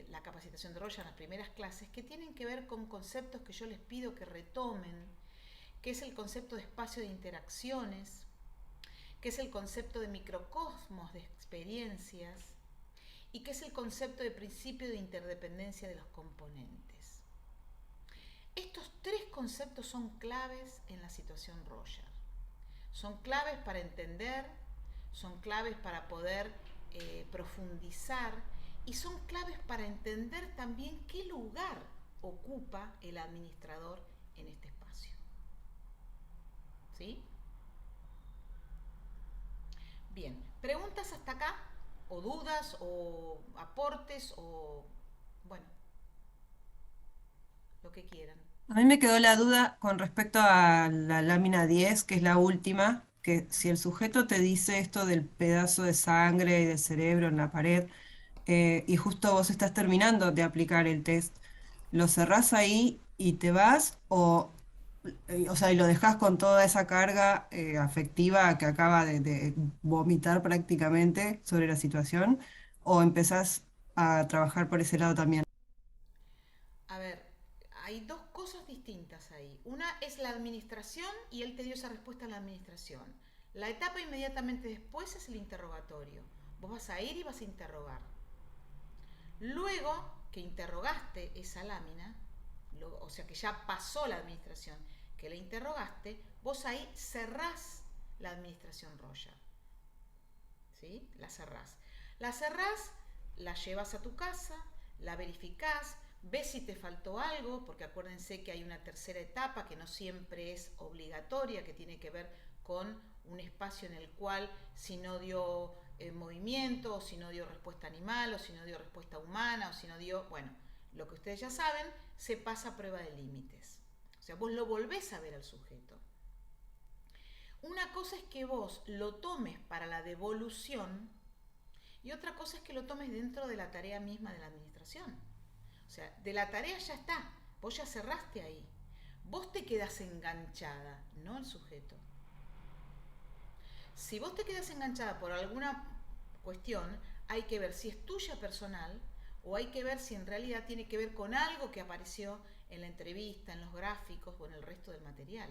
la capacitación de Roger en las primeras clases, que tienen que ver con conceptos que yo les pido que retomen, que es el concepto de espacio de interacciones, que es el concepto de microcosmos de experiencias, y que es el concepto de principio de interdependencia de los componentes. Estos tres conceptos son claves en la situación Roger. Son claves para entender, son claves para poder profundizar, y son claves para entender también qué lugar ocupa el administrador en este espacio. ¿Sí? Bien, ¿preguntas hasta acá? ¿O dudas? ¿O aportes? ¿O bueno, lo que quieran? A mí me quedó la duda con respecto a la lámina 10, que es la última, que si el sujeto te dice esto del pedazo de sangre y de cerebro en la pared, y justo vos estás terminando de aplicar el test, ¿lo cerrás ahí y te vas? O sea, y lo dejás con toda esa carga afectiva que acaba de vomitar prácticamente sobre la situación, ¿o empezás a trabajar por ese lado también? A ver, hay dos cosas distintas ahí. Una es la administración, y él te dio esa respuesta en la administración. La etapa inmediatamente después es el interrogatorio. Vos vas a ir y vas a interrogar. Luego que interrogaste esa lámina, o sea que ya pasó la administración, que la interrogaste, vos ahí cerrás la administración Roger. ¿Sí? La cerrás. La cerrás, la llevas a tu casa, la verificás, ves si te faltó algo, porque acuérdense que hay una tercera etapa que no siempre es obligatoria, que tiene que ver con un espacio en el cual si no dio movimiento, o si no dio respuesta animal, o si no dio respuesta humana, o si no dio, bueno, lo que ustedes ya saben, se pasa a prueba de límites. O sea, vos lo volvés a ver al sujeto. Una cosa es que vos lo tomes para la devolución y otra cosa es que lo tomes dentro de la tarea misma de la administración. O sea, de la tarea ya está, vos ya cerraste ahí. Vos te quedás enganchada, no el sujeto. Si vos te quedás enganchada por alguna cuestión, hay que ver si es tuya personal o hay que ver si en realidad tiene que ver con algo que apareció en la entrevista, en los gráficos o en el resto del material.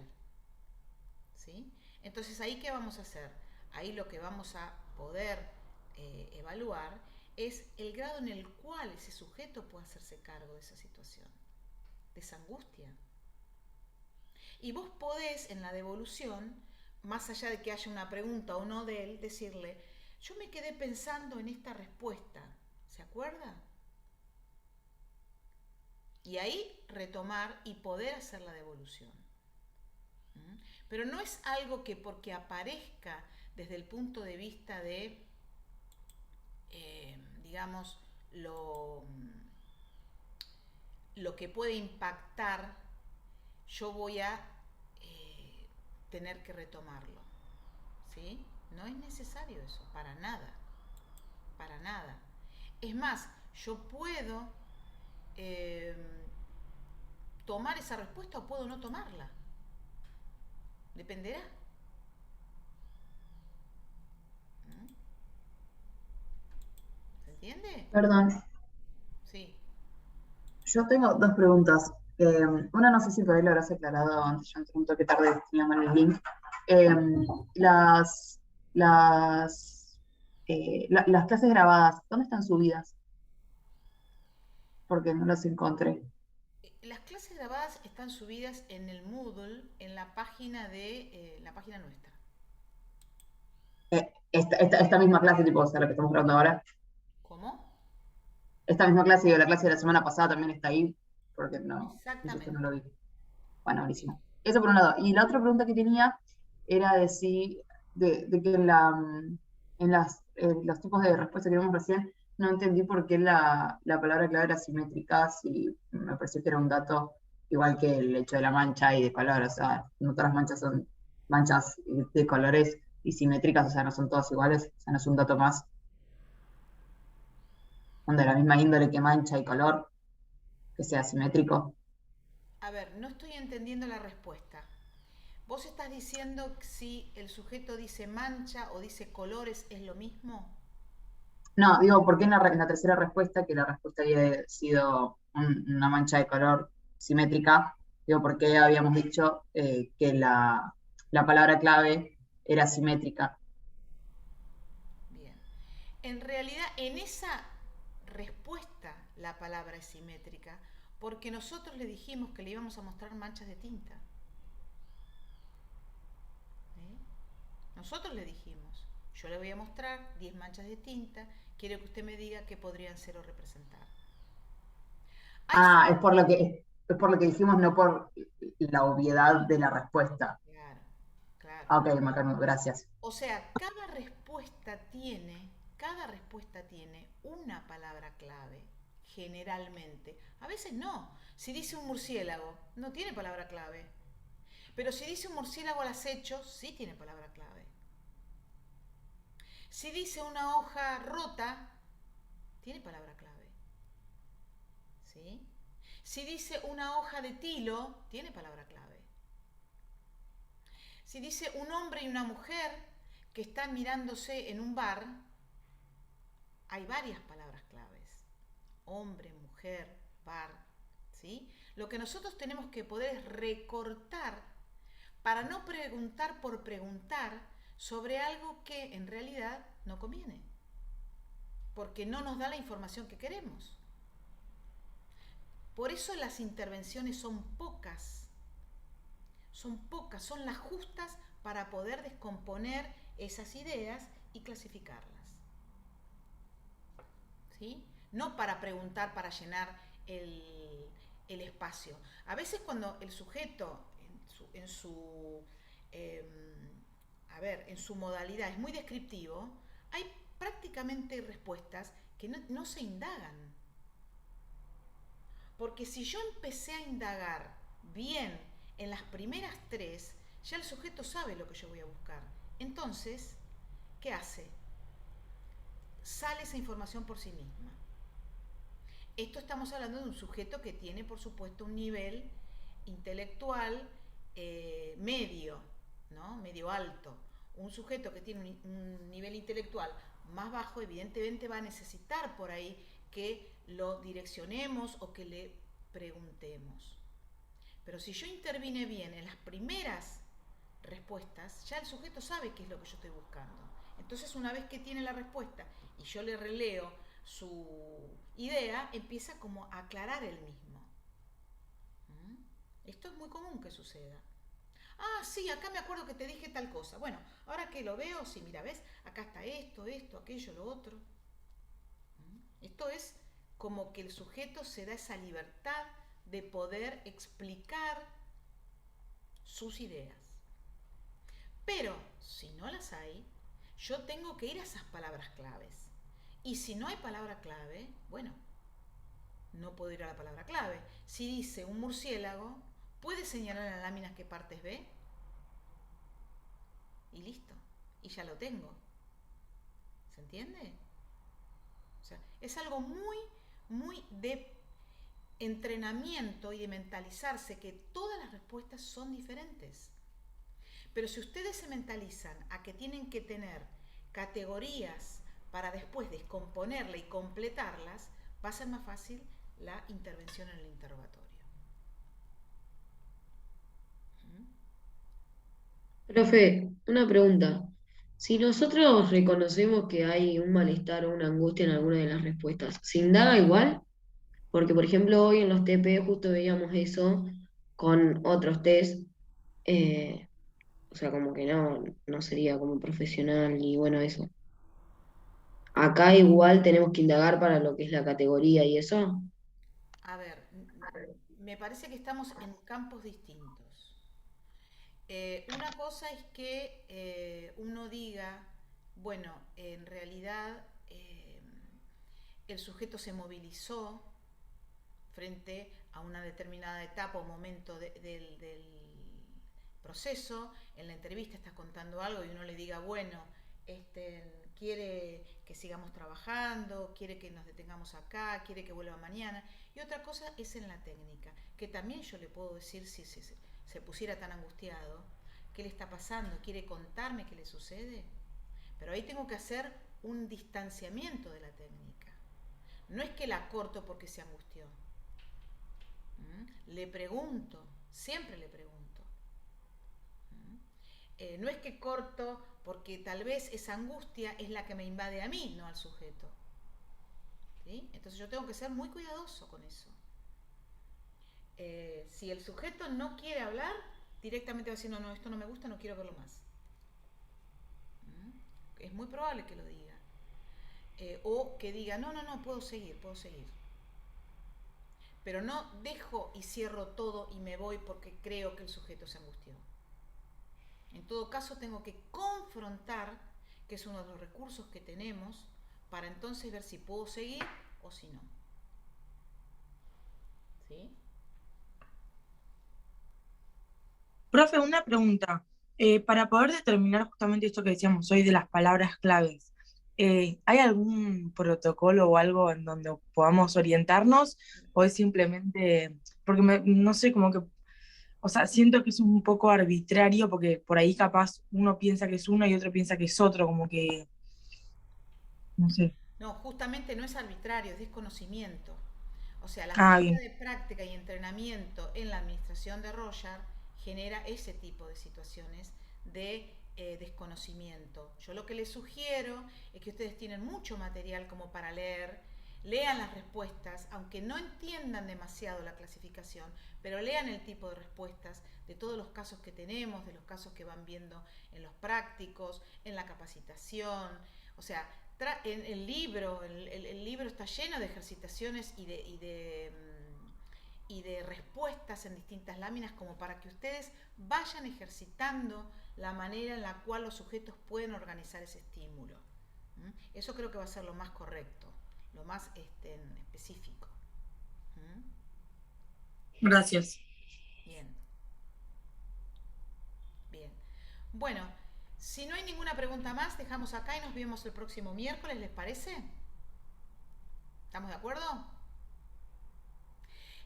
¿Sí? Entonces, ¿ahí qué vamos a hacer? Ahí lo que vamos a poder evaluar es el grado en el cual ese sujeto puede hacerse cargo de esa situación, de esa angustia. Y vos podés, en la devolución, más allá de que haya una pregunta o no de él, decirle, yo me quedé pensando en esta respuesta, ¿se acuerda? Y ahí retomar y poder hacer la devolución. Pero no es algo que porque aparezca desde el punto de vista de, digamos, lo que puede impactar, yo voy a tener que retomarlo. ¿Sí? No es necesario eso, para nada. Para nada. Es más, yo puedo tomar esa respuesta o puedo no tomarla. Dependerá. ¿Se entiende? Perdón, Sí. yo tengo dos preguntas. Una no sé si por ahí lo habrás aclarado antes, yo entré un toque tarde, tenía mal el link. Las, las clases grabadas, ¿dónde están subidas? Porque no las encontré. Las clases grabadas están subidas en el Moodle, en la página de la página nuestra. Esta misma clase, tipo, o sea, la que estamos grabando ahora, ¿Cómo? esta misma clase, la clase de la semana pasada también está ahí, porque no, Exactamente. no lo vi. Bueno, Sí. buenísimo. Eso por un lado. Y la otra pregunta que tenía era de si, de que los tipos de respuesta que vimos recién, no entendí por qué la palabra clave era simétrica, si me pareció que era un dato igual que el hecho de la mancha y de color, o sea, no todas las manchas son manchas de colores y simétricas, o sea, no son todas iguales, o sea, no es un dato más, donde la misma índole que mancha y color, que sea simétrico. A ver, no estoy entendiendo la respuesta. ¿Vos estás diciendo que si el sujeto dice mancha o dice colores es lo mismo? No, digo, ¿por qué en la tercera respuesta, que la respuesta había sido una mancha de color simétrica, digo, por qué habíamos dicho que la palabra clave era simétrica? Bien. En realidad, en esa respuesta la palabra es simétrica porque nosotros le dijimos que le íbamos a mostrar manchas de tinta. ¿Sí? Nosotros le dijimos, yo le voy a mostrar 10 manchas de tinta, quiero que usted me diga qué podrían ser o representar. Es por lo que dijimos, no por la obviedad de la respuesta. Claro, claro. Ok, Macarena, gracias. O sea, cada respuesta tiene una palabra clave, generalmente. A veces no. Si dice un murciélago, no tiene palabra clave. Pero si dice un murciélago al acecho, sí tiene palabra clave. Si dice una hoja rota, tiene palabra clave. ¿Sí? Si dice una hoja de tilo, tiene palabra clave. Si dice un hombre y una mujer que están mirándose en un bar, hay varias palabras claves. Hombre, mujer, bar, ¿sí? Lo que nosotros tenemos que poder es recortar para no preguntar por preguntar sobre algo que en realidad no conviene, porque no nos da la información que queremos. Por eso las intervenciones son pocas, son las justas para poder descomponer esas ideas y clasificarlas. ¿Sí? No para preguntar, para llenar el espacio. A veces cuando el sujeto en su modalidad es muy descriptivo, hay prácticamente respuestas que no se indagan. Porque si yo empecé a indagar bien en las primeras 3, ya el sujeto sabe lo que yo voy a buscar. Entonces, ¿qué hace? Sale esa información por sí misma. Esto estamos hablando de un sujeto que tiene, por supuesto, un nivel intelectual medio, ¿no? Medio alto. Un sujeto que tiene un nivel intelectual más bajo, evidentemente va a necesitar por ahí que lo direccionemos o que le preguntemos. Pero si yo intervine bien en las primeras respuestas, ya el sujeto sabe qué es lo que yo estoy buscando. Entonces, una vez que tiene la respuesta y yo le releo su idea, empieza como a aclarar él mismo. Esto es muy común que suceda. Ah, sí, acá me acuerdo que te dije tal cosa. Bueno, ahora que lo veo, sí, mira, ¿ves? Acá está esto, aquello, lo otro. Esto es como que el sujeto se da esa libertad de poder explicar sus ideas. Pero, si no las hay, yo tengo que ir a esas palabras claves. Y si no hay palabra clave, bueno, no puedo ir a la palabra clave. Si dice un murciélago, ¿puede señalar en la lámina qué partes ve? Y listo. Y ya lo tengo. ¿Se entiende? O sea, es algo muy, muy de entrenamiento y de mentalizarse que todas las respuestas son diferentes. Pero si ustedes se mentalizan a que tienen que tener categorías para después descomponerla y completarlas, va a ser más fácil la intervención en el interrogatorio. Profe, una pregunta. Si nosotros reconocemos que hay un malestar o una angustia en alguna de las respuestas, ¿se indaga igual? Porque, por ejemplo, hoy en los TP justo veíamos eso con otros test, eh, o sea, como que no sería como profesional y bueno, eso. Acá igual tenemos que indagar para lo que es la categoría y eso. A ver, me parece que estamos en campos distintos. Una cosa es que uno diga, bueno, en realidad el sujeto se movilizó frente a una determinada etapa o momento del proceso. En la entrevista está contando algo y uno le diga, bueno, quiere que sigamos trabajando, quiere que nos detengamos acá, quiere que vuelva mañana. Y otra cosa es en la técnica, que también yo le puedo decir, si se pusiera tan angustiado, ¿qué le está pasando? ¿Quiere contarme qué le sucede? Pero ahí tengo que hacer un distanciamiento de la técnica. No es que la corto porque se angustió. Le pregunto, siempre le pregunto. No es que corto porque tal vez esa angustia es la que me invade a mí, no al sujeto. ¿Sí? Entonces yo tengo que ser muy cuidadoso con eso. Si el sujeto no quiere hablar, directamente va a decir, no, esto no me gusta, no quiero verlo más. Es muy probable que lo diga. O que diga, no, puedo seguir. Pero no dejo y cierro todo y me voy porque creo que el sujeto se angustió. En todo caso, tengo que confrontar, que es uno de los recursos que tenemos, para entonces ver si puedo seguir o si no. ¿Sí? Profe, una pregunta. Para poder determinar justamente esto que decíamos hoy de las palabras claves, ¿hay algún protocolo o algo en donde podamos orientarnos? ¿O es simplemente, porque no sé, como que, o sea, siento que es un poco arbitrario porque por ahí capaz uno piensa que es uno y otro piensa que es otro, como que, no sé. No, justamente no es arbitrario, es desconocimiento. O sea, la Ah, falta bien. de práctica y entrenamiento en la administración de Roger genera ese tipo de situaciones de desconocimiento. Yo lo que les sugiero es que ustedes tienen mucho material como para leer, lean las respuestas, aunque no entiendan demasiado la clasificación, pero lean el tipo de respuestas de todos los casos que tenemos, de los casos que van viendo en los prácticos, en la capacitación. O sea, en el libro está lleno de ejercitaciones y de respuestas en distintas láminas como para que ustedes vayan ejercitando la manera en la cual los sujetos pueden organizar ese estímulo. ¿Mm? Eso creo que va a ser lo más correcto, lo más específico. ¿Mm? Gracias. Bien. Bien. Bueno, si no hay ninguna pregunta más, dejamos acá y nos vemos el próximo miércoles, ¿les parece? ¿Estamos de acuerdo?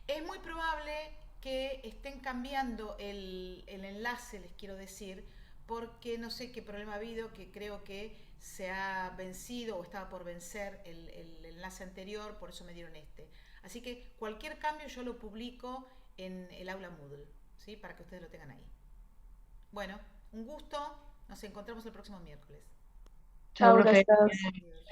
Es muy probable que estén cambiando el enlace, les quiero decir, porque no sé qué problema ha habido, que creo que se ha vencido o estaba por vencer el enlace anterior, por eso me dieron este. Así que cualquier cambio yo lo publico en el aula Moodle, ¿sí? Para que ustedes lo tengan ahí. Bueno, un gusto, nos encontramos el próximo miércoles. Chao, Chao, profe. gracias. Adiós.